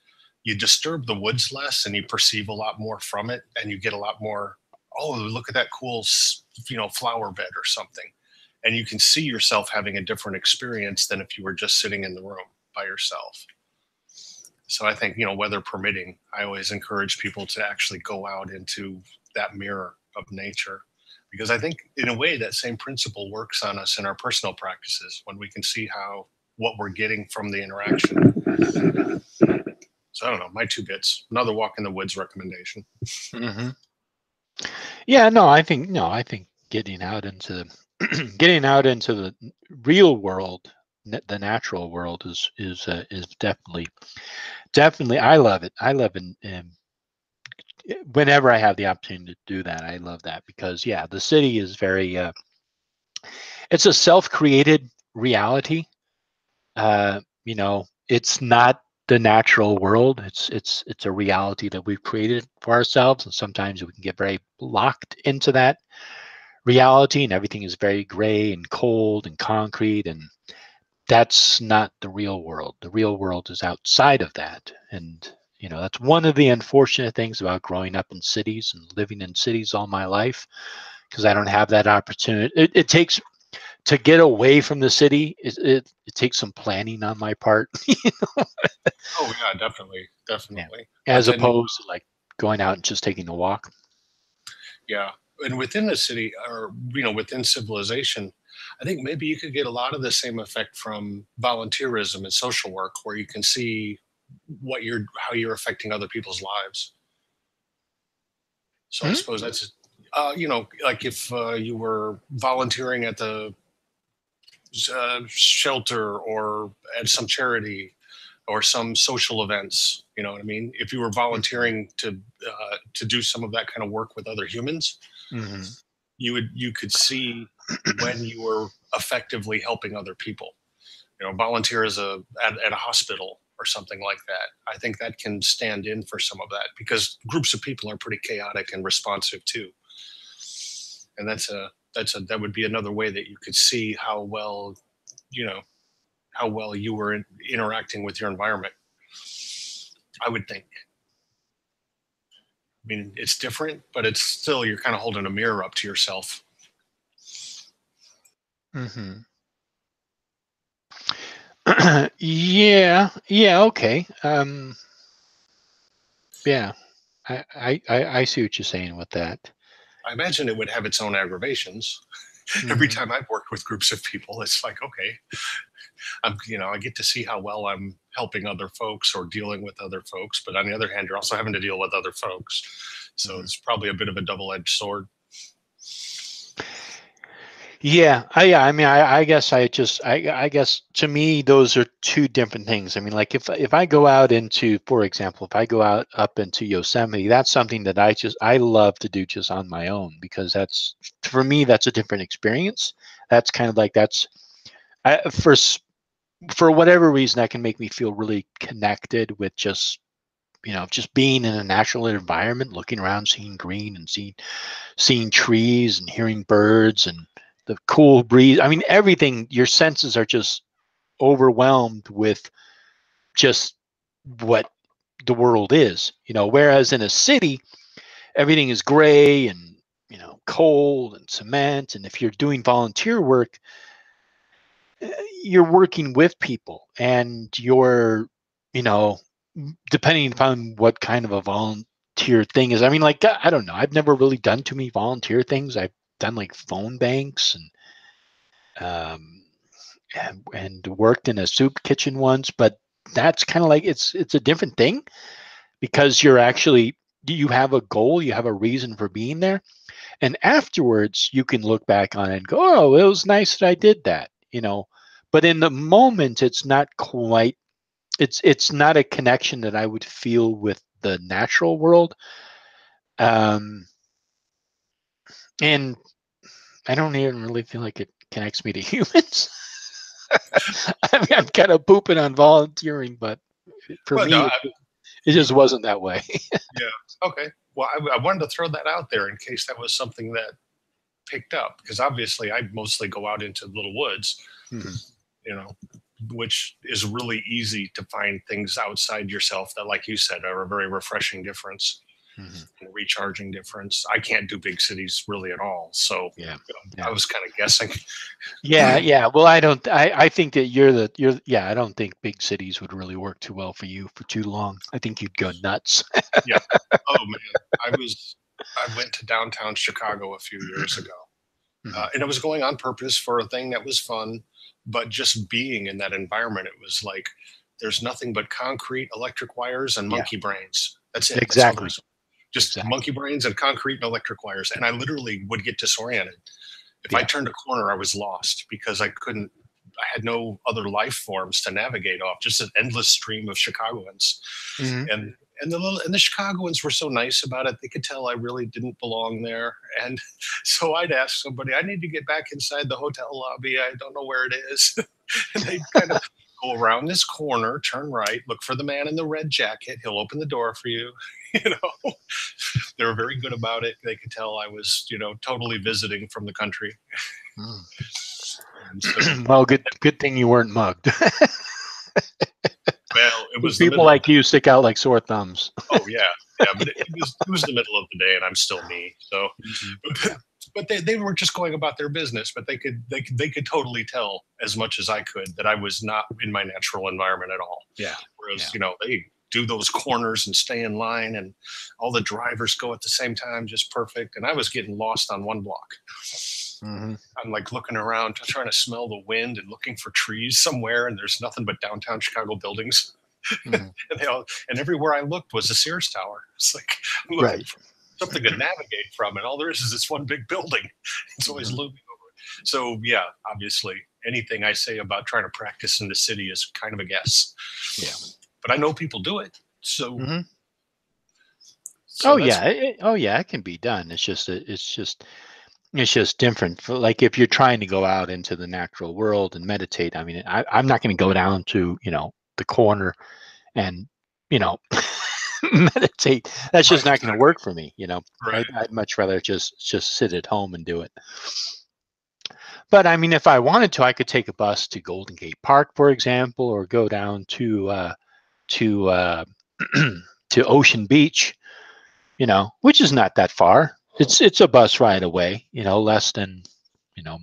Speaker 3: you disturb the woods less and you perceive a lot more from it, and you get a lot more, oh, look at that cool flower bed or something. and you can see yourself having a different experience than if you were just sitting in the room by yourself. So I think, weather permitting, I always encourage people to actually go out into that mirror of nature, because I think in a way that same principle works on us in our personal practices when we can see what we're getting from the interaction. So I don't know, my 2 bits, another walk in the woods recommendation.
Speaker 1: Mm-hmm. Yeah, no, I think getting out into getting out into the real world, the natural world is definitely. I love it. I love it. Whenever I have the opportunity to do that, I love that because the city is very. It's a self-created reality. It's not the natural world. It's a reality that we've created for ourselves, and sometimes we can get very locked into that reality, and everything is very gray and cold and concrete, and that's not the real world. The real world is outside of that, and that's one of the unfortunate things about growing up in cities and living in cities all my life, because I don't have that opportunity. It takes to get away from the city. It takes some planning on my part.
Speaker 3: Oh yeah, definitely.
Speaker 1: Yeah.
Speaker 3: But
Speaker 1: As
Speaker 3: then,
Speaker 1: opposed to like going out and just taking a walk.
Speaker 3: yeah, and within the city, or within civilization, I think maybe you could get a lot of the same effect from volunteerism and social work, where you can see how you're affecting other people's lives. So I suppose that's, like if you were volunteering at the shelter or at some charity or some social events, you know what I mean? If you were volunteering to do some of that kind of work with other humans,
Speaker 1: Mm-hmm.
Speaker 3: you could see when you were effectively helping other people. Volunteer at a hospital or something like that. I think that can stand in for some of that, because groups of people are pretty chaotic and responsive too. And that would be another way that you could see how well you were interacting with your environment, I would think. I mean, it's different, but it's still, you're kind of holding a mirror up to yourself.
Speaker 1: Mm-hmm. Yeah, okay. Yeah, I see what you're saying with that.
Speaker 3: I imagine it would have its own aggravations. Every time I've worked with groups of people, it's like, okay, I get to see how well I'm helping other folks or dealing with other folks. But on the other hand, you're also having to deal with other folks. So it's probably a bit of a double-edged sword.
Speaker 1: Yeah, I mean, I guess I guess to me those are 2 different things. I mean, like if I go out into, for example, if I go out up into Yosemite, that's something that I love to do just on my own, because that's, for me, that's a different experience. That's kind of like for whatever reason, that can make me feel really connected with just being in a natural environment, looking around, seeing green and seeing trees and hearing birds and the cool breeze. I mean, everything, your senses are just overwhelmed with just what the world is, whereas in a city, everything is gray and, cold and cement. And if you're doing volunteer work, you're working with people, and you know, depending upon what kind of a volunteer thing is. I mean, like, I don't know. I've never really done too many volunteer things. I've done like phone banks um, and worked in a soup kitchen once, but that's kind of like, it's a different thing, because you have a goal, you have a reason for being there, and afterwards you can look back on it and go, oh, it was nice that I did that. But in the moment, it's not quite. It's not a connection that I would feel with the natural world. Um, and I don't even really feel like it connects me to humans. I mean, I'm kind of pooping on volunteering, but for me,
Speaker 3: No,
Speaker 1: it just wasn't that way.
Speaker 3: yeah. Okay. Well, I wanted to throw that out there in case that was something that picked up, because obviously I mostly go out into little woods, you know, which is really easy to find things outside yourself that, like you said, are a very refreshing difference. and recharging difference. I can't do big cities really at all. So
Speaker 1: Yeah.
Speaker 3: I was kind of guessing.
Speaker 1: Yeah. Well, I think that I don't think big cities would really work too well for you for too long. I think you'd go nuts.
Speaker 3: Yeah. Oh man. I went to downtown Chicago a few years ago. And I was going on purpose for a thing that was fun, but just being in that environment, it was like there's nothing but concrete, electric wires, and monkey brains. That's it.
Speaker 1: Exactly.
Speaker 3: That's all just monkey brains and concrete and electric wires. And I literally would get disoriented. If I turned a corner, I was lost because I had no other life forms to navigate off, just an endless stream of Chicagoans. And the Chicagoans were so nice about it. They could tell I really didn't belong there. And so I'd ask somebody, I need to get back inside the hotel lobby. I don't know where it is. And they'd kind of go around this corner, turn right, look for the man in the red jacket. He'll open the door for you. They were very good about it. They could tell I was, totally visiting from the country. So,
Speaker 1: well, good thing you weren't mugged.
Speaker 3: Well, it was
Speaker 1: people like you stick out like sore thumbs.
Speaker 3: Oh yeah, but it was the middle of the day, and I'm still me. So, but they were just going about their business. But they could totally tell as much as I could that I was not in my natural environment at all.
Speaker 1: Yeah.
Speaker 3: Whereas they do those corners and stay in line, and all the drivers go at the same time, just perfect. And I was getting lost on one block. I'm like looking around, trying to smell the wind and looking for trees somewhere, and there's nothing but downtown Chicago buildings. And everywhere I looked was a Sears Tower. It's like I'm looking for something to navigate from, and all there is this one big building. It's always looming over it. So yeah, obviously, anything I say about trying to practice in the city is kind of a guess. Yeah, but I know people do it. So.
Speaker 1: It can be done. It's just different. Like if you're trying to go out into the natural world and meditate, I mean, I'm not going to go down to, the corner and, meditate. That's just not going to work for me. I'd much rather just sit at home and do it. But I mean, if I wanted to, I could take a bus to Golden Gate Park, for example, or go down to Ocean Beach, which is not that far. It's a bus ride away, less than,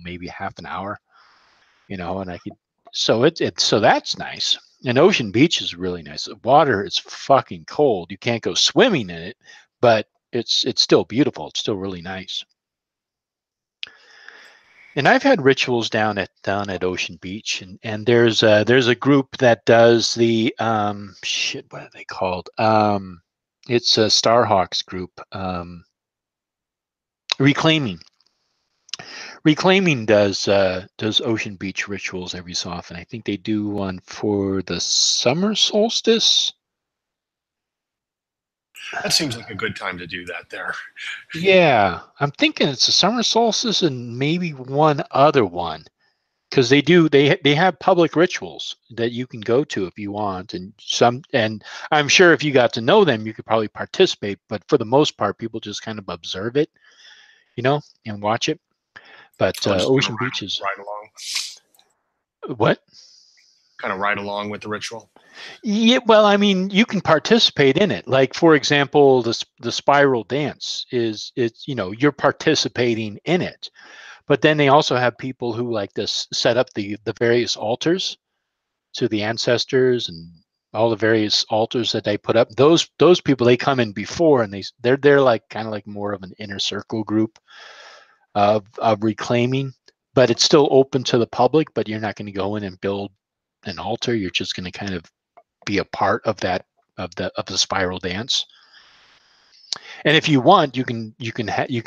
Speaker 1: maybe half an hour, and I could, so that's nice. And Ocean Beach is really nice. The water is fucking cold. You can't go swimming in it, but it's still beautiful. It's still really nice. And I've had rituals down at Ocean Beach, and there's a group that does the what are they called? It's a Starhawks group. Reclaiming does Ocean Beach rituals every so often. I think they do one for the summer solstice.
Speaker 3: That seems like a good time to do that there.
Speaker 1: Yeah, I'm thinking it's the summer solstice and maybe one other one, because they have public rituals that you can go to if you want, and I'm sure if you got to know them, you could probably participate. But for the most part, people just kind of observe it, and watch it. But Ocean Beach is
Speaker 3: ride along.
Speaker 1: What?
Speaker 3: Kind of ride along with the ritual.
Speaker 1: Yeah, well, I mean, you can participate in it. Like, for example, the spiral dance you're participating in it. But then they also have people who like to set up the various altars to the ancestors and all the various altars that they put up. Those people, they come in before, and they're like kind of like more of an inner circle group of reclaiming, but it's still open to the public. But you're not going to go in and build an altar. You're just going to kind of be a part of that of the spiral dance. And if you want, you can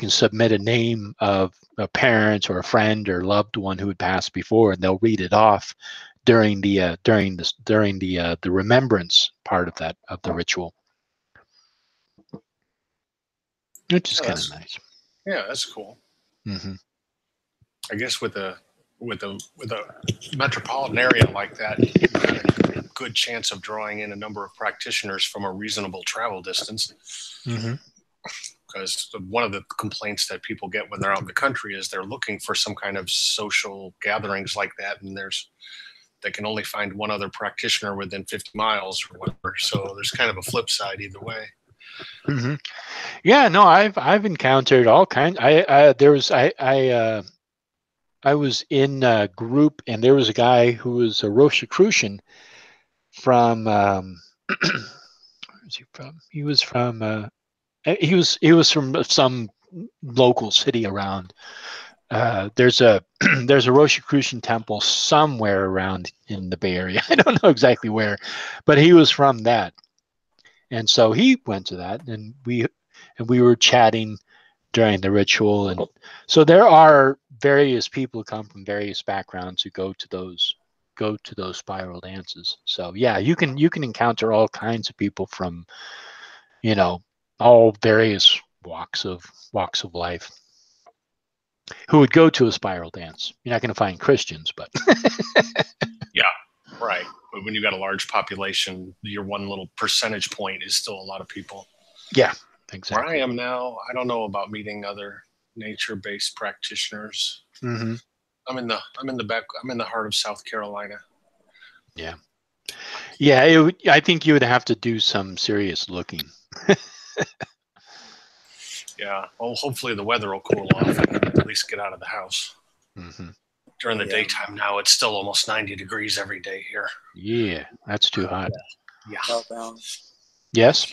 Speaker 1: submit a name of a parent or a friend or loved one who had passed before, and they'll read it off during the remembrance part of the ritual, which is kind of nice.
Speaker 3: Yeah, that's cool. I guess with a metropolitan area like that, you've got a good chance of drawing in a number of practitioners from a reasonable travel distance. Because one of the complaints that people get when they're out in the country is they're looking for some kind of social gatherings like that, and they can only find one other practitioner within 50 miles or whatever. So there's kind of a flip side either way.
Speaker 1: Hmm. Yeah, no, I've encountered all kinds. I was in a group, and there was a guy who was a Rosicrucian from where's he from? He was from some local city around. There's a there's a Rosicrucian temple somewhere around in the Bay Area. I don't know exactly where, but he was from that, and so he went to that, and we were chatting during the ritual, and so there are various people who come from various backgrounds who go to those spiral dances. So yeah, you can encounter all kinds of people from, you know, all various walks of life who would go to a spiral dance. You're not going to find Christians, but
Speaker 3: Yeah, right. But when you got a large population, your one little percentage point is still a lot of people.
Speaker 1: yeah,
Speaker 3: Where
Speaker 1: exactly.
Speaker 3: I am now, I don't know about meeting other nature-based practitioners.
Speaker 1: Hmm.
Speaker 3: I'm in the heart of South Carolina.
Speaker 1: Yeah, yeah. I think you would have to do some serious looking.
Speaker 3: Yeah. Well, hopefully the weather will cool off and I can at least get out of the house.
Speaker 1: Hmm.
Speaker 3: During the
Speaker 2: Yeah.
Speaker 3: daytime now, it's still almost 90 degrees every day here.
Speaker 1: Yeah, that's too hot.
Speaker 3: Yeah.
Speaker 2: Southbound,
Speaker 1: Yes.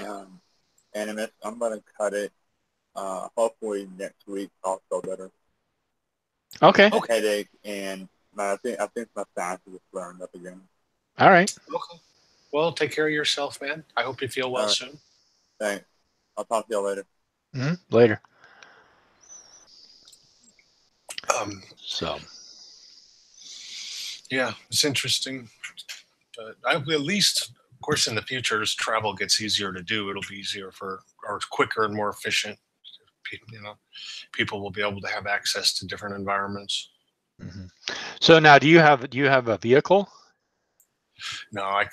Speaker 2: Animus, I'm gonna cut it. Hopefully next week I'll feel better.
Speaker 1: Okay.
Speaker 2: Headache and I think my sinuses are flaring up again.
Speaker 1: All right.
Speaker 3: Okay. Well, take care of yourself, man. I hope you feel well
Speaker 2: All right.
Speaker 3: soon.
Speaker 2: Thanks. I'll talk to y'all later.
Speaker 1: Later. So
Speaker 3: Yeah, it's interesting. But at least, of course, in the future, as travel gets easier to do, it'll be easier or quicker and more efficient. You know, people will be able to have access to different environments.
Speaker 1: mhm. So now, do you have a vehicle?
Speaker 3: No, I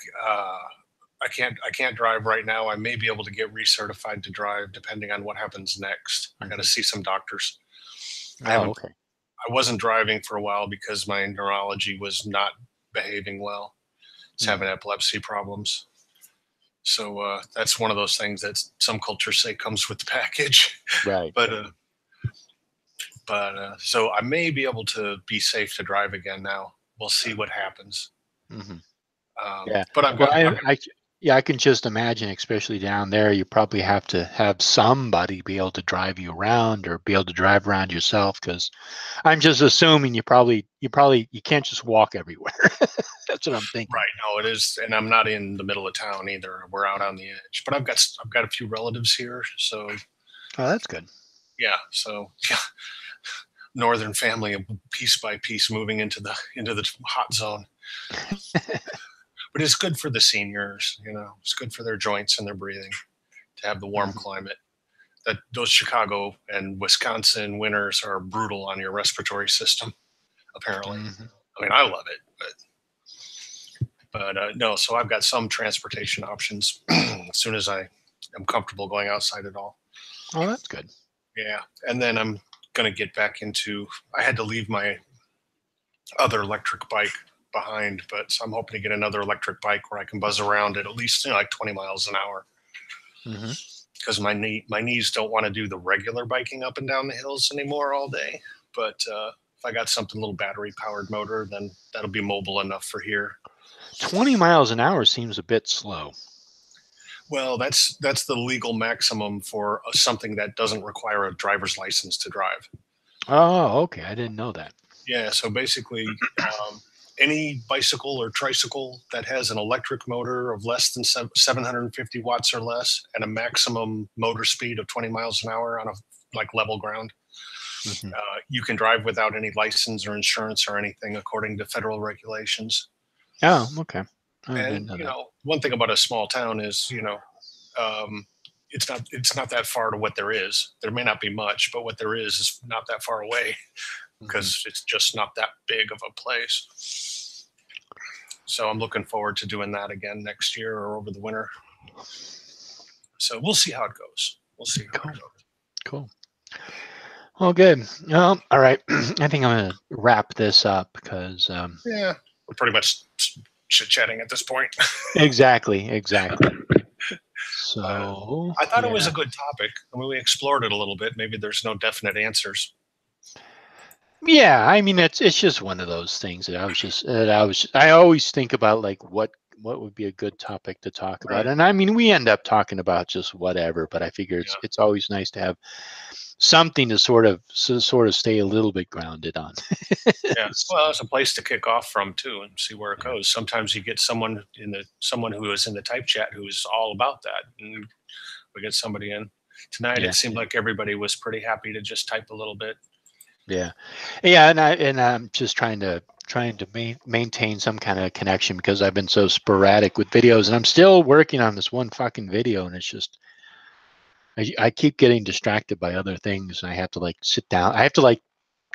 Speaker 3: can't drive right now. I may be able to get recertified to drive depending on what happens next. I got to see some doctors.
Speaker 1: Oh, okay.
Speaker 3: I wasn't driving for a while because my neurology was not behaving well. It's having epilepsy problems. So that's one of those things that some cultures say comes with the package.
Speaker 1: Right.
Speaker 3: But so I may be able to be safe to drive again now. We'll see what happens.
Speaker 1: Hmm. Yeah.
Speaker 3: But I've
Speaker 1: Well,
Speaker 3: got
Speaker 1: yeah, I can just imagine, especially down there, you probably have to have somebody be able to drive you around or be able to drive around yourself. Because I'm just assuming you can't just walk everywhere. That's what I'm thinking.
Speaker 3: right. No, it is, and I'm not in the middle of town either. We're out on the edge. But I've got a few relatives here, so
Speaker 1: Oh, that's good.
Speaker 3: yeah. So yeah, northern family, piece by piece, moving into the hot zone. But it's good for the seniors. You know, it's good for their joints and their breathing to have the warm climate. That those Chicago and Wisconsin winters are brutal on your respiratory system. Apparently, I mean, I love it, but no. So I've got some transportation options as soon as I am comfortable going outside at all.
Speaker 1: Oh, that's good.
Speaker 3: Yeah, and then I'm gonna get back into. I had to leave my other electric bike behind, but so I'm hoping to get another electric bike where I can buzz around at least like 20 miles an hour. Because my knees don't want to do the regular biking up and down the hills anymore all day. But if I got something, a little battery powered motor, then that'll be mobile enough for here.
Speaker 1: 20 miles an hour seems a bit slow.
Speaker 3: Well, that's the legal maximum for something that doesn't require a driver's license to drive.
Speaker 1: Oh, okay. I didn't know that.
Speaker 3: Yeah, so basically, any bicycle or tricycle that has an electric motor of less than 750 watts or less and a maximum motor speed of 20 miles an hour on a like level ground, you can drive without any license or insurance or anything according to federal regulations.
Speaker 1: Oh, okay. I
Speaker 3: And
Speaker 1: didn't know that.
Speaker 3: one thing about a small town is it's not that far to what there is. There may not be much, but what there is not that far away because it's just not that big of a place. So I'm looking forward to doing that again next year or over the winter. So we'll see how it goes. We'll see how it goes.
Speaker 1: Cool. Well, good. All right. I think I'm going to wrap this up because
Speaker 3: Yeah, we're pretty much chit-chatting at this point.
Speaker 1: exactly. So
Speaker 3: I thought it was a good topic. I mean, we explored it a little bit. Maybe there's no definite answers.
Speaker 1: Yeah, I mean it's just one of those things that I always think about, like what would be a good topic to talk about.
Speaker 3: Right.
Speaker 1: And I mean we end up talking about just whatever, but I figure it's always nice to have something to sort of stay a little bit grounded on.
Speaker 3: Yeah, well, it's a place to kick off from too, and see where it goes. Sometimes you get someone who is in the type chat who is all about that, and we get somebody in tonight.
Speaker 1: Yeah.
Speaker 3: It seemed like everybody was pretty happy to just type a little bit.
Speaker 1: Yeah, and I'm just trying to maintain some kind of connection because I've been so sporadic with videos, and I'm still working on this one fucking video, and it's just I keep getting distracted by other things, and I have to like sit down. I have to like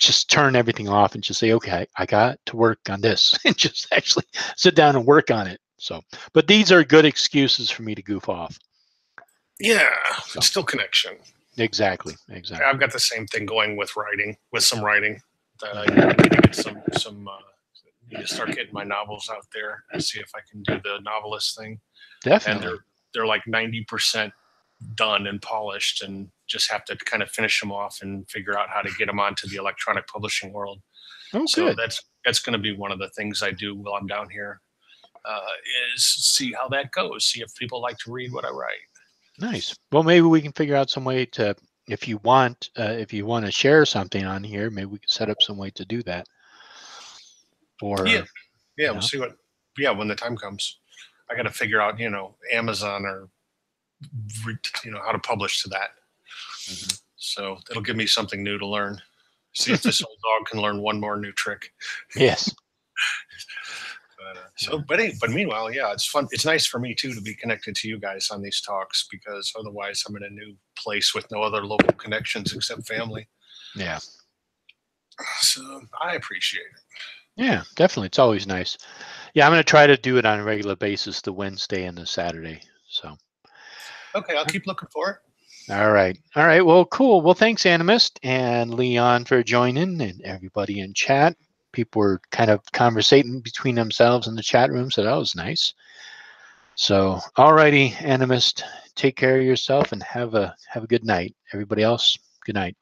Speaker 1: just turn everything off and just say, okay, I got to work on this, and just actually sit down and work on it. So, but these are good excuses for me to goof off.
Speaker 3: Yeah, it's still connection.
Speaker 1: Exactly.
Speaker 3: I've got the same thing going with some writing that I need to get some need to start getting my novels out there and see if I can do the novelist thing.
Speaker 1: Definitely.
Speaker 3: And they're like 90% done and polished, and just have to kind of finish them off and figure out how to get them onto the electronic publishing world.
Speaker 1: Oh,
Speaker 3: so
Speaker 1: good.
Speaker 3: that's going to be one of the things I do while I'm down here, is see how that goes, see if people like to read what I write.
Speaker 1: Nice. Well, maybe we can figure out some way to, if you want to share something on here, maybe we can set up some way to do that. Or
Speaker 3: we'll see what. Yeah, when the time comes, I got to figure out, Amazon or how to publish to that.
Speaker 1: Mm-hmm.
Speaker 3: So it'll give me something new to learn. See if this old dog can learn one more new trick.
Speaker 1: Yes.
Speaker 3: But meanwhile, yeah, it's fun. It's nice for me too to be connected to you guys on these talks, because otherwise I'm in a new place with no other local connections except family.
Speaker 1: Yeah.
Speaker 3: So I appreciate it.
Speaker 1: Yeah, definitely. It's always nice. Yeah, I'm going to try to do it on a regular basis, the Wednesday and the Saturday. So.
Speaker 3: Okay, I'll keep looking for it.
Speaker 1: All right. Well, cool. Well, thanks, Animist and Leon, for joining, and everybody in chat. People were kind of conversating between themselves in the chat room, so that was nice. So, all righty, Animist, take care of yourself and have a good night. Everybody else, good night.